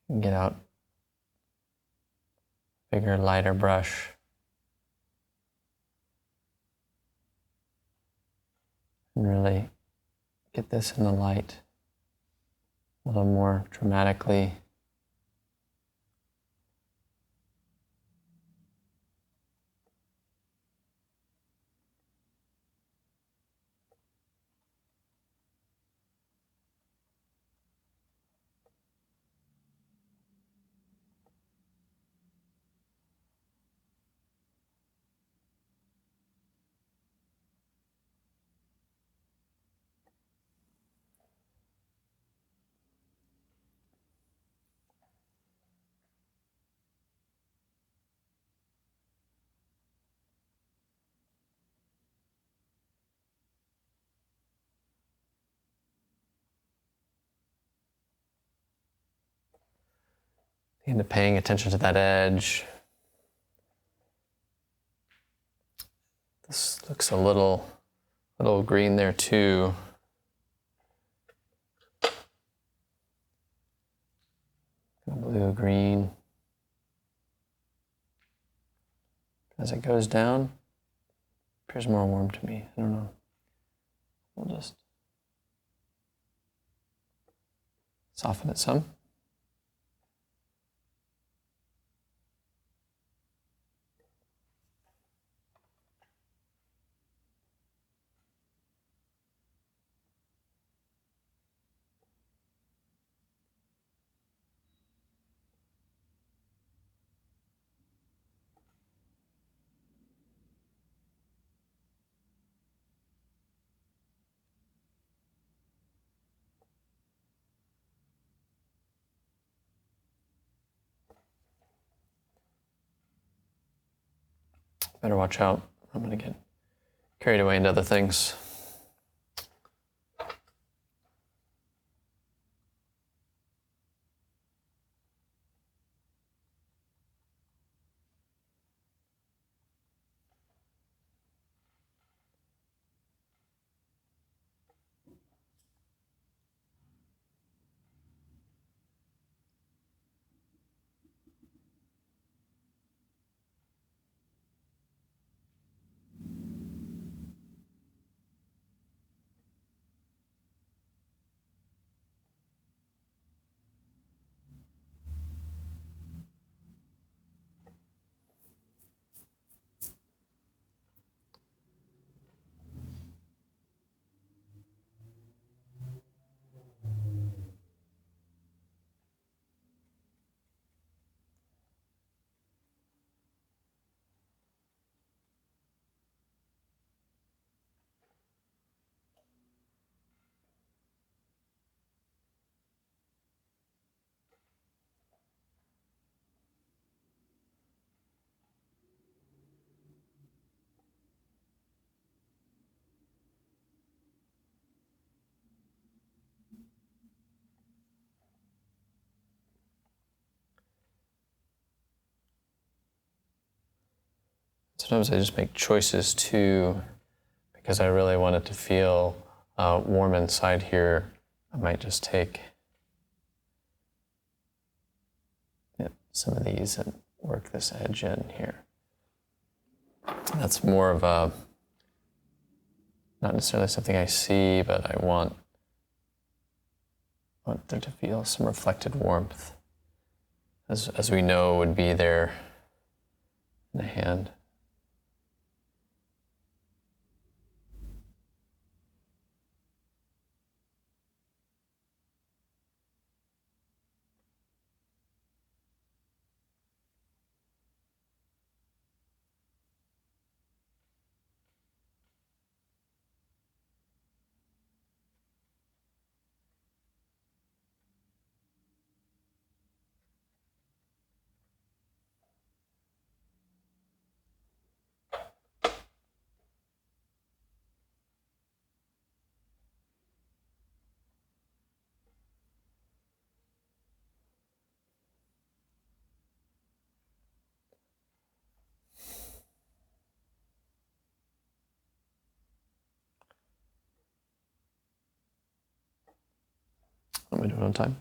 And get out bigger, lighter brush. And really get this in the light a little more dramatically. Into paying attention to that edge. This looks a little green there too. Blue, green. As it goes down, appears more warm to me. I don't know. We'll just soften it some. Better watch out. I'm going to get carried away into other things. Sometimes I just make choices too, because I really want it to feel warm inside here. I might just take some of these and work this edge in here. That's more of a, not necessarily something I see, but I want there to feel some reflected warmth, as we know would be there in the hand. Am I doing it on time?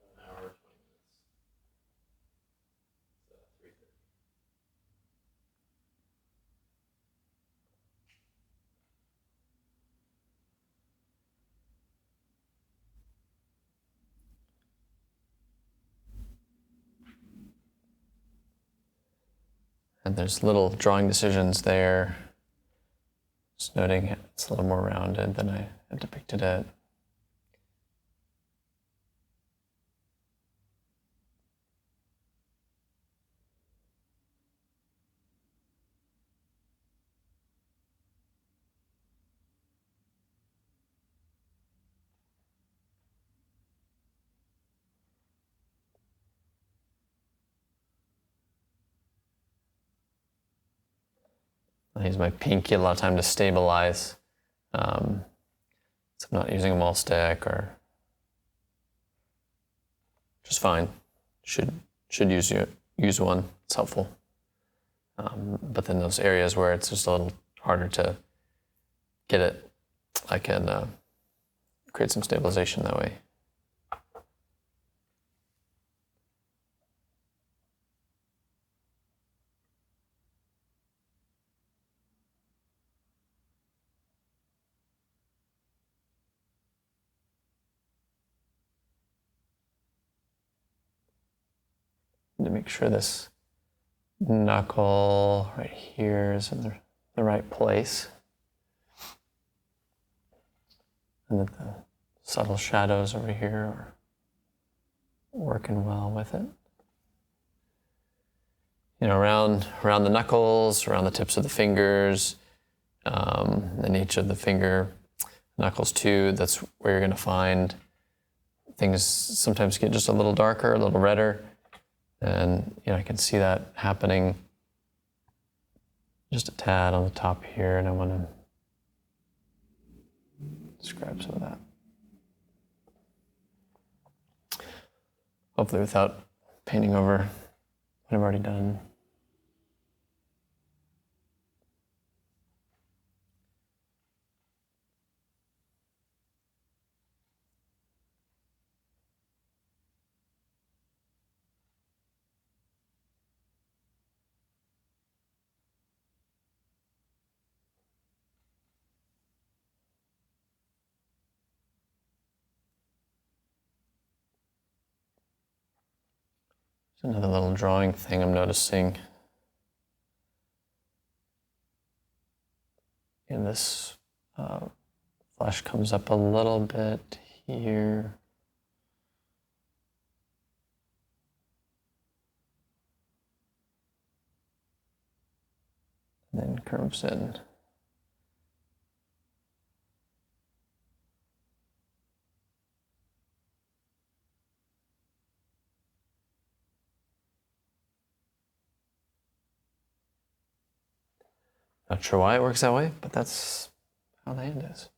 An hour, 20 minutes. 3:30. And there's little drawing decisions there. Just noting it's a little more rounded than I had depicted it. I use my pinky a lot of time to stabilize. So I'm not using a maul stick, or just fine. Should use one. It's helpful. But then those areas where it's just a little harder to get it, I can create some stabilization that way. To make sure this knuckle right here is in the right place, and that the subtle shadows over here are working well with it. You know, around the knuckles, around the tips of the fingers, and each of the finger knuckles too. That's where you're going to find things sometimes get just a little darker, a little redder. And I can see that happening just a tad on the top here, and I want to describe some of that. Hopefully without painting over what I've already done. Another little drawing thing I'm noticing in this flesh comes up a little bit here. And then curves in. Not sure why it works that way, but that's how the hand is.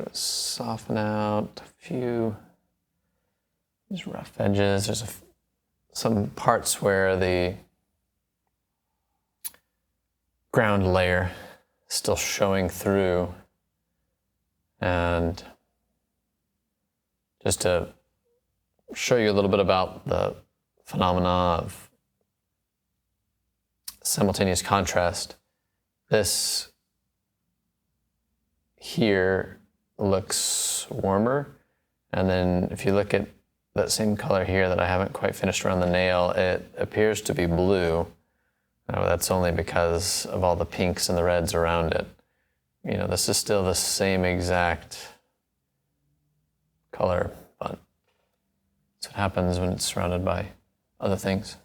try to soften out a few these rough edges. There's some parts where the ground layer is still showing through, and just to show you a little bit about the phenomena of simultaneous contrast, this here looks warmer, and then if you look at that same color here that I haven't quite finished around the nail, it appears to be blue. That's only because of all the pinks and the reds around it. You know, this is still the same exact color, but that's what happens when it's surrounded by other things.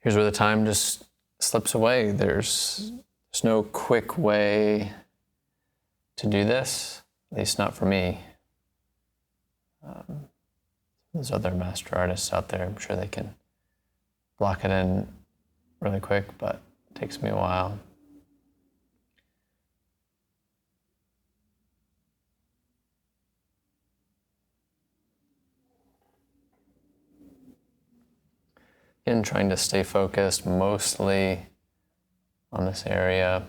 Here's where the time just slips away. There's no quick way to do this, at least not for me. There's other master artists out there. I'm sure they can block it in really quick, but it takes me a while. Again, trying to stay focused mostly on this area.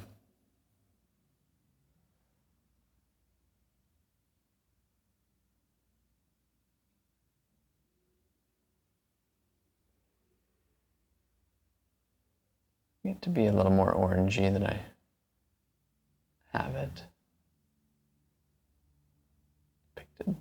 Get to be a little more orangey than I have it depicted.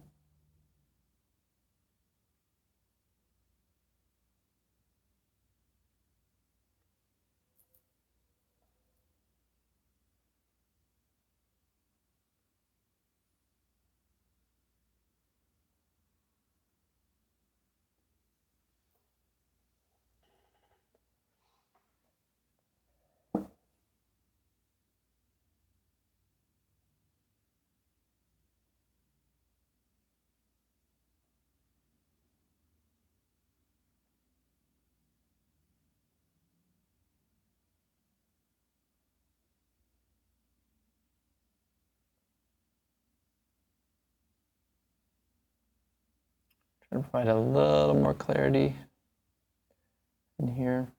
Try to provide a little more clarity in here.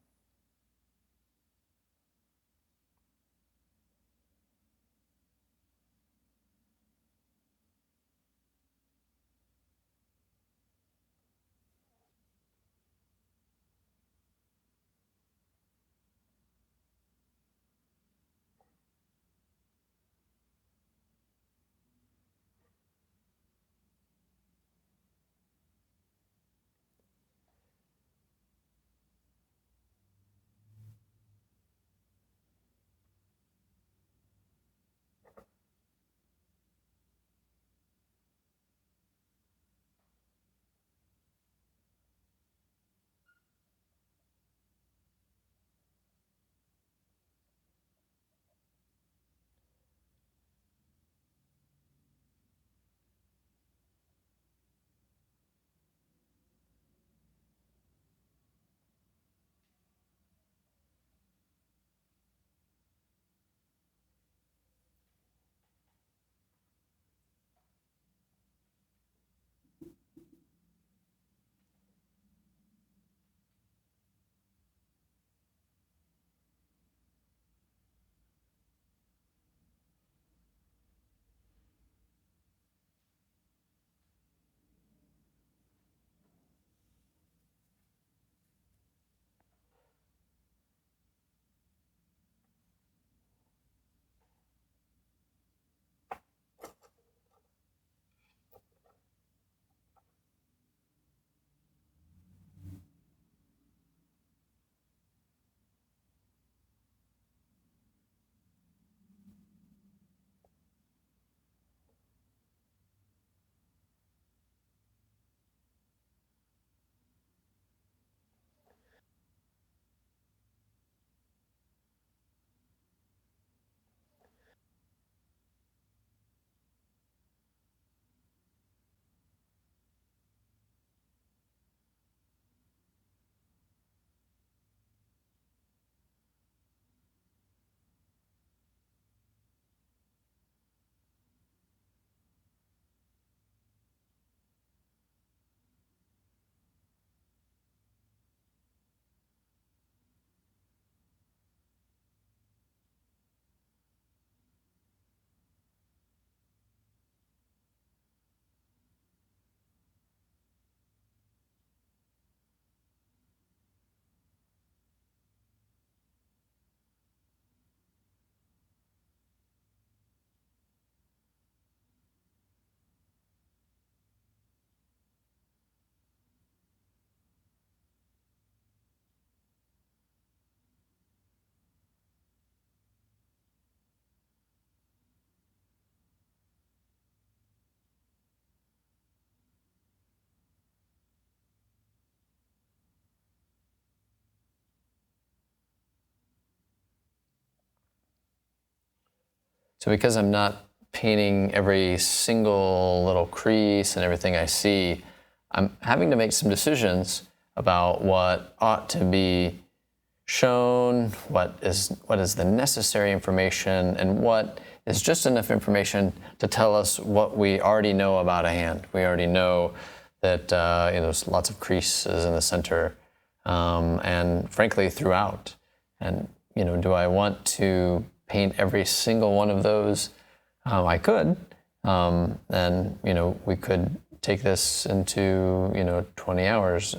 So because I'm not painting every single little crease and everything I see, I'm having to make some decisions about what ought to be shown, what is the necessary information, and what is just enough information to tell us what we already know about a hand. We already know that there's lots of creases in the center, and frankly throughout. And do I want to paint every single one of those? I could, and we could take this into 20 hours.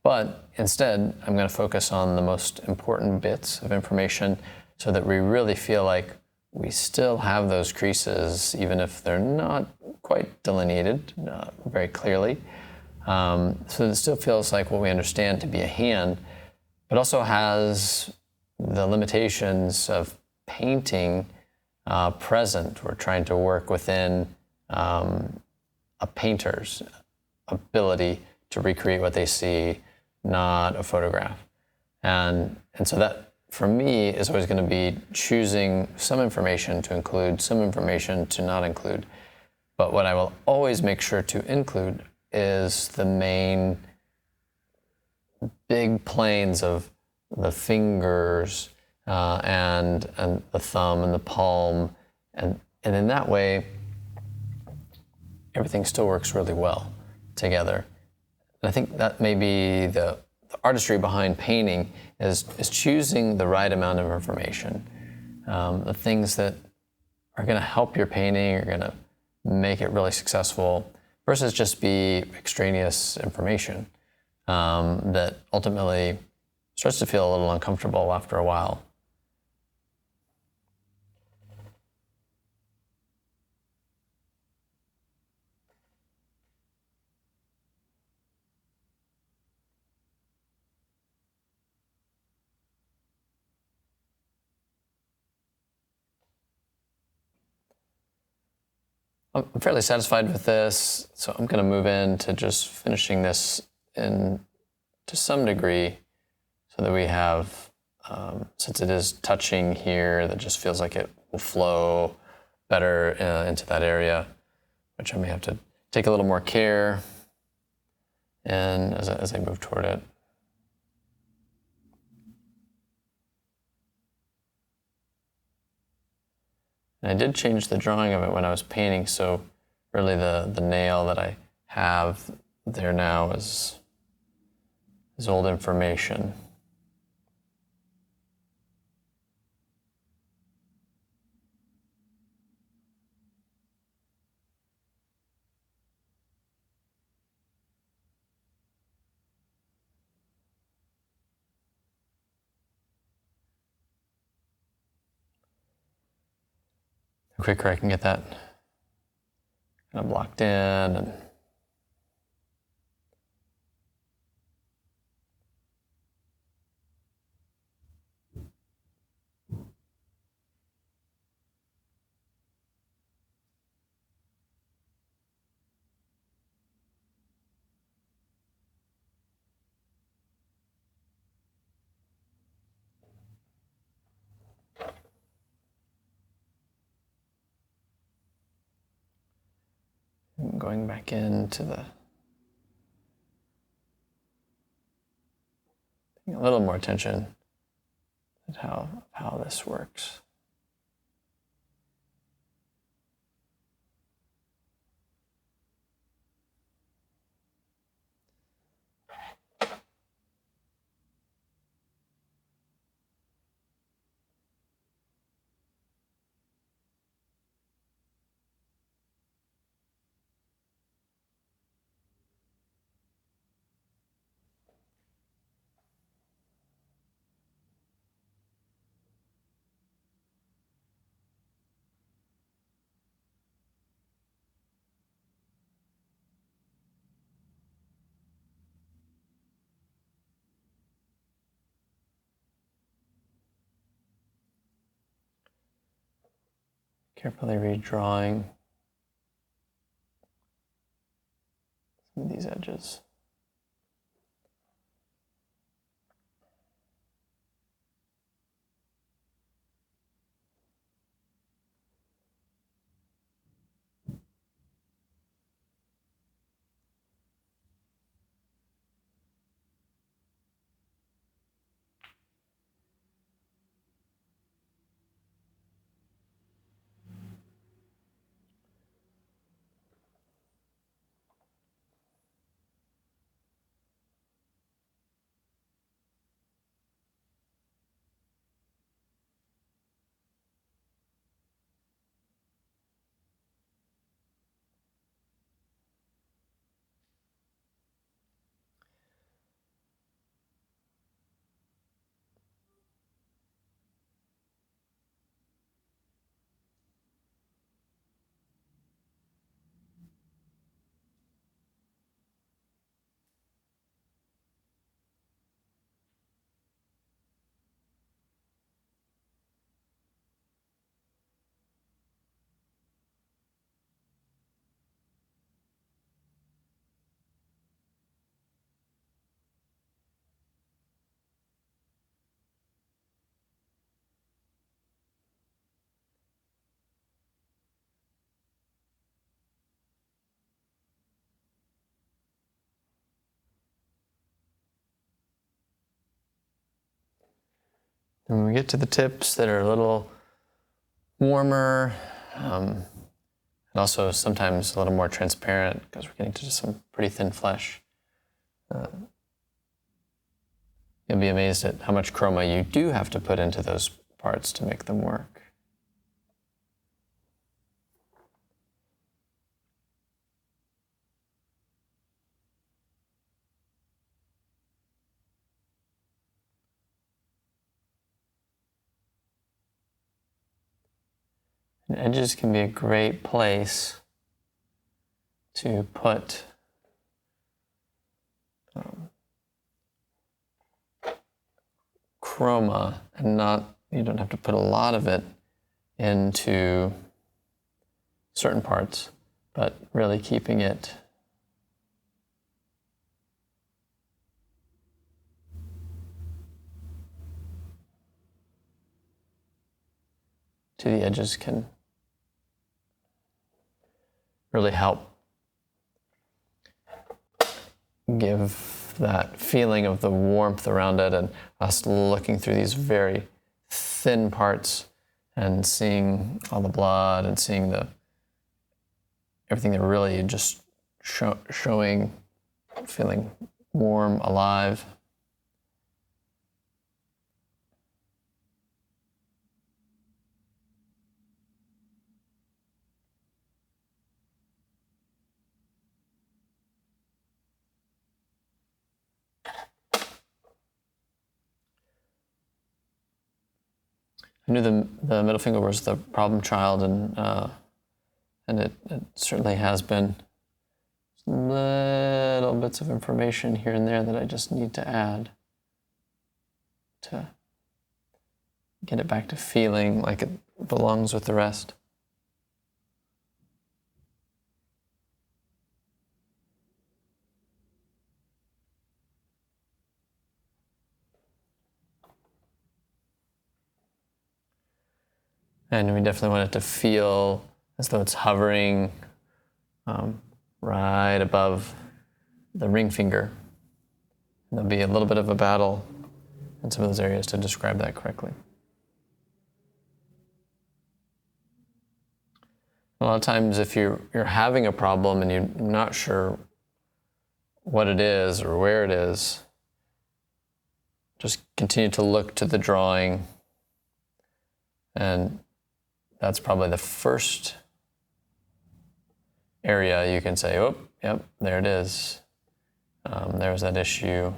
But instead, I'm going to focus on the most important bits of information so that we really feel like we still have those creases, even if they're not quite delineated very clearly. So it still feels like what we understand to be a hand, but also has the limitations of painting present. We're trying to work within a painter's ability to recreate what they see, not a photograph. And so that, for me, is always going to be choosing some information to include, some information to not include. But what I will always make sure to include is the main big planes of the fingers and the thumb and the palm. And in that way, everything still works really well together. And I think that may be the artistry behind painting is choosing the right amount of information. The things that are going to help your painting, are going to make it really successful, versus just be extraneous information that ultimately starts to feel a little uncomfortable after a while. I'm fairly satisfied with this, so I'm going to move into just finishing this to some degree so that we have, since it is touching here, that just feels like it will flow better into that area, which I may have to take a little more care in as I move toward it. And I did change the drawing of it when I was painting, so really the nail that I have there now is old information. The quicker I can get that kind of blocked in and going back into paying a little more attention at how this works. Carefully redrawing some of these edges. And when we get to the tips that are a little warmer, and also sometimes a little more transparent because we're getting to just some pretty thin flesh, you'll be amazed at how much chroma you do have to put into those parts to make them work. And edges can be a great place to put chroma, and you don't have to put a lot of it into certain parts, but really keeping it to the edges can really help give that feeling of the warmth around it, and us looking through these very thin parts and seeing all the blood and seeing everything that really just showing, feeling warm, alive. I knew the middle finger was the problem child, and it certainly has been. Little bits of information here and there that I just need to add to get it back to feeling like it belongs with the rest. And we definitely want it to feel as though it's hovering right above the ring finger. And there'll be a little bit of a battle in some of those areas to describe that correctly. A lot of times if you're having a problem and you're not sure what it is or where it is, just continue to look to the drawing, and that's probably the first area you can say, oh, yep, there it is. There's that issue.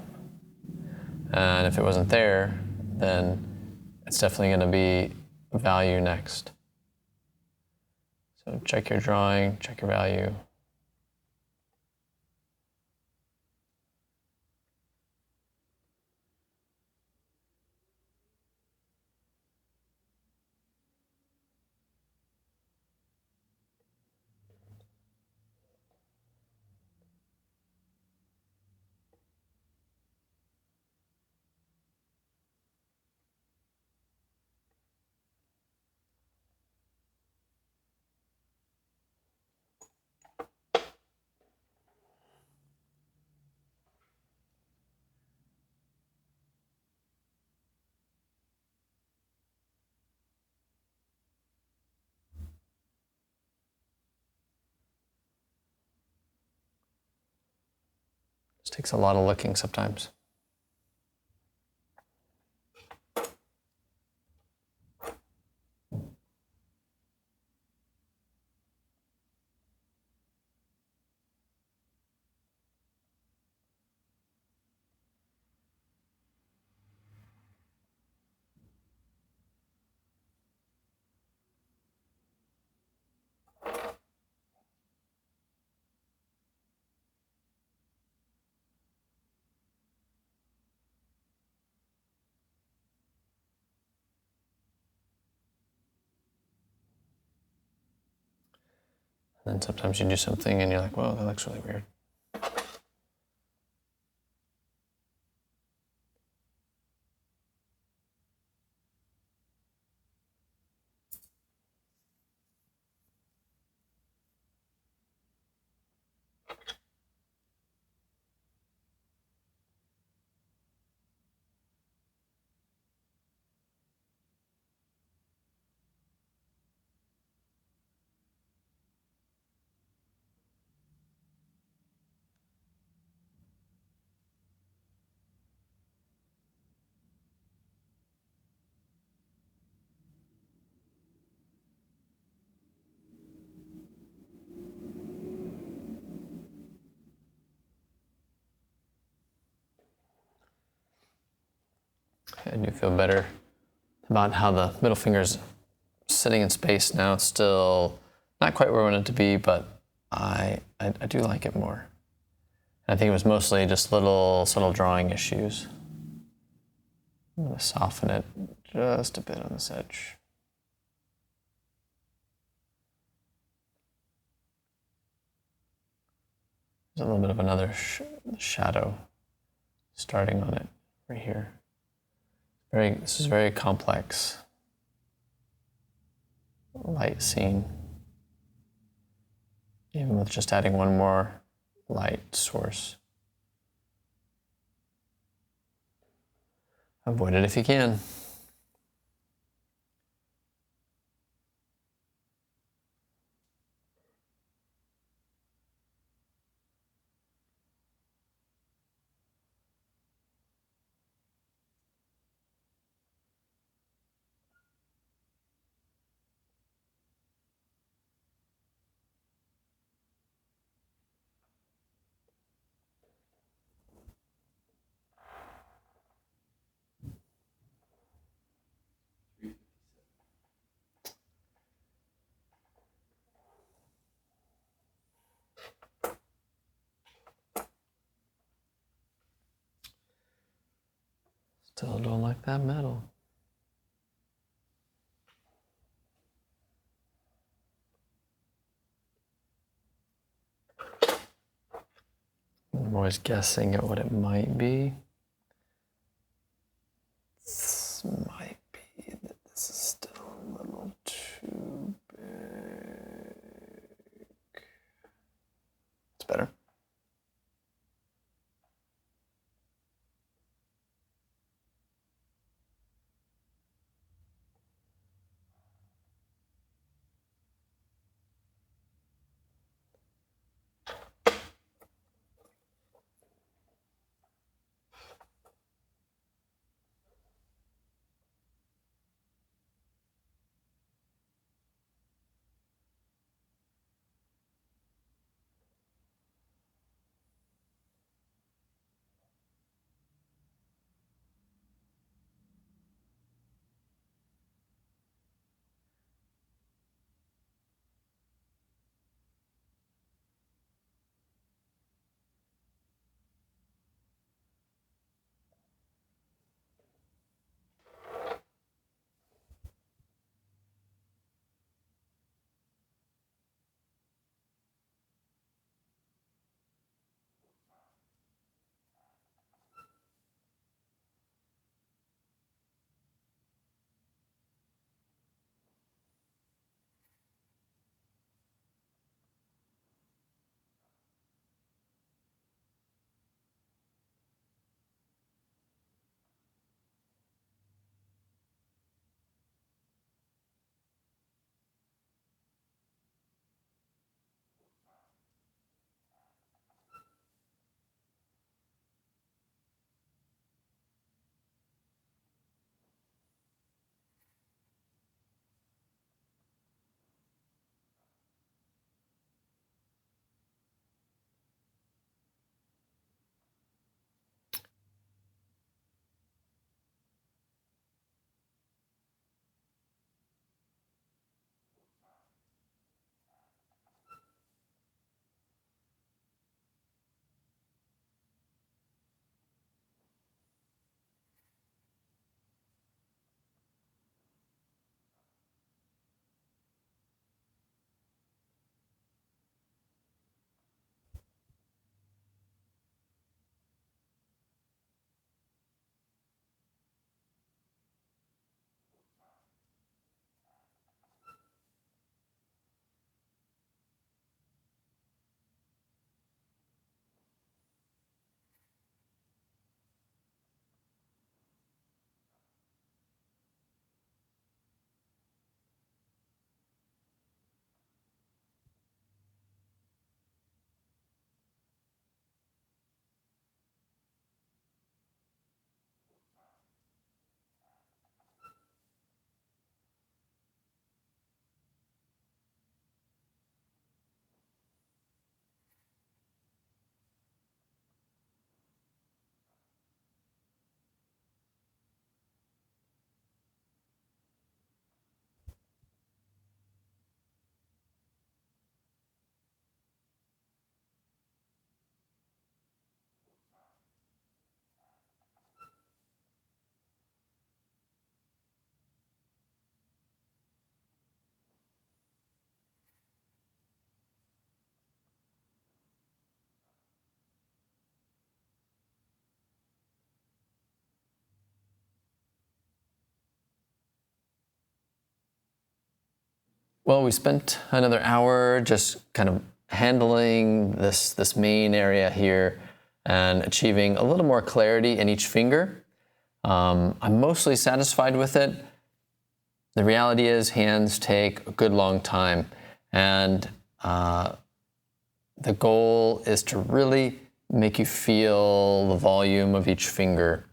And if it wasn't there, then it's definitely going to be value next. So check your drawing, check your value. It takes a lot of looking sometimes. And then sometimes you do something and you're like, whoa, that looks really weird. I do feel better about how the middle finger's sitting in space now. It's still not quite where I want it to be, but I do like it more. I think it was mostly just little subtle drawing issues. I'm going to soften it just a bit on this edge. There's a little bit of another shadow starting on it right here. This is very complex light scene, even with just adding one more light source. Avoid it if you can. Still don't like that metal. I'm always guessing at what it might be. This might be that this is still a little too big. It's better. Well, we spent another hour just kind of handling this main area here and achieving a little more clarity in each finger. I'm mostly satisfied with it. The reality is hands take a good long time, and the goal is to really make you feel the volume of each finger.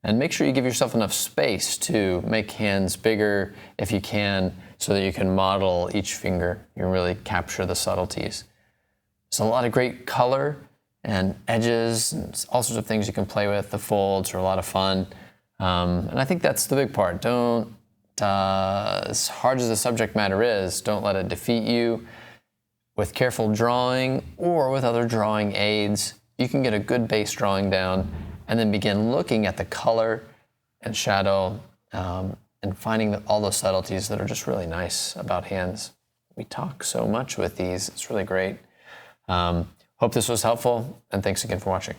And make sure you give yourself enough space to make hands bigger if you can, so that you can model each finger. You can really capture the subtleties. There's a lot of great color and edges and all sorts of things you can play with. The folds are a lot of fun. And I think that's the big part. Don't, as hard as the subject matter is, don't let it defeat you. With careful drawing or with other drawing aids, you can get a good base drawing down and then begin looking at the color and shadow and finding all those subtleties that are just really nice about hands. We talk so much with these, it's really great. Hope this was helpful, and thanks again for watching.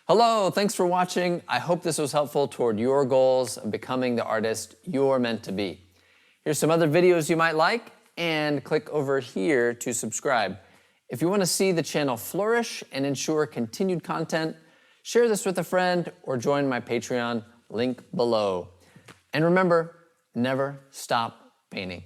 Hello, thanks for watching. I hope this was helpful toward your goals of becoming the artist you're meant to be. Here's some other videos you might like, and click over here to subscribe. If you want to see the channel flourish and ensure continued content, share this with a friend or join my Patreon, link below. And remember, never stop painting.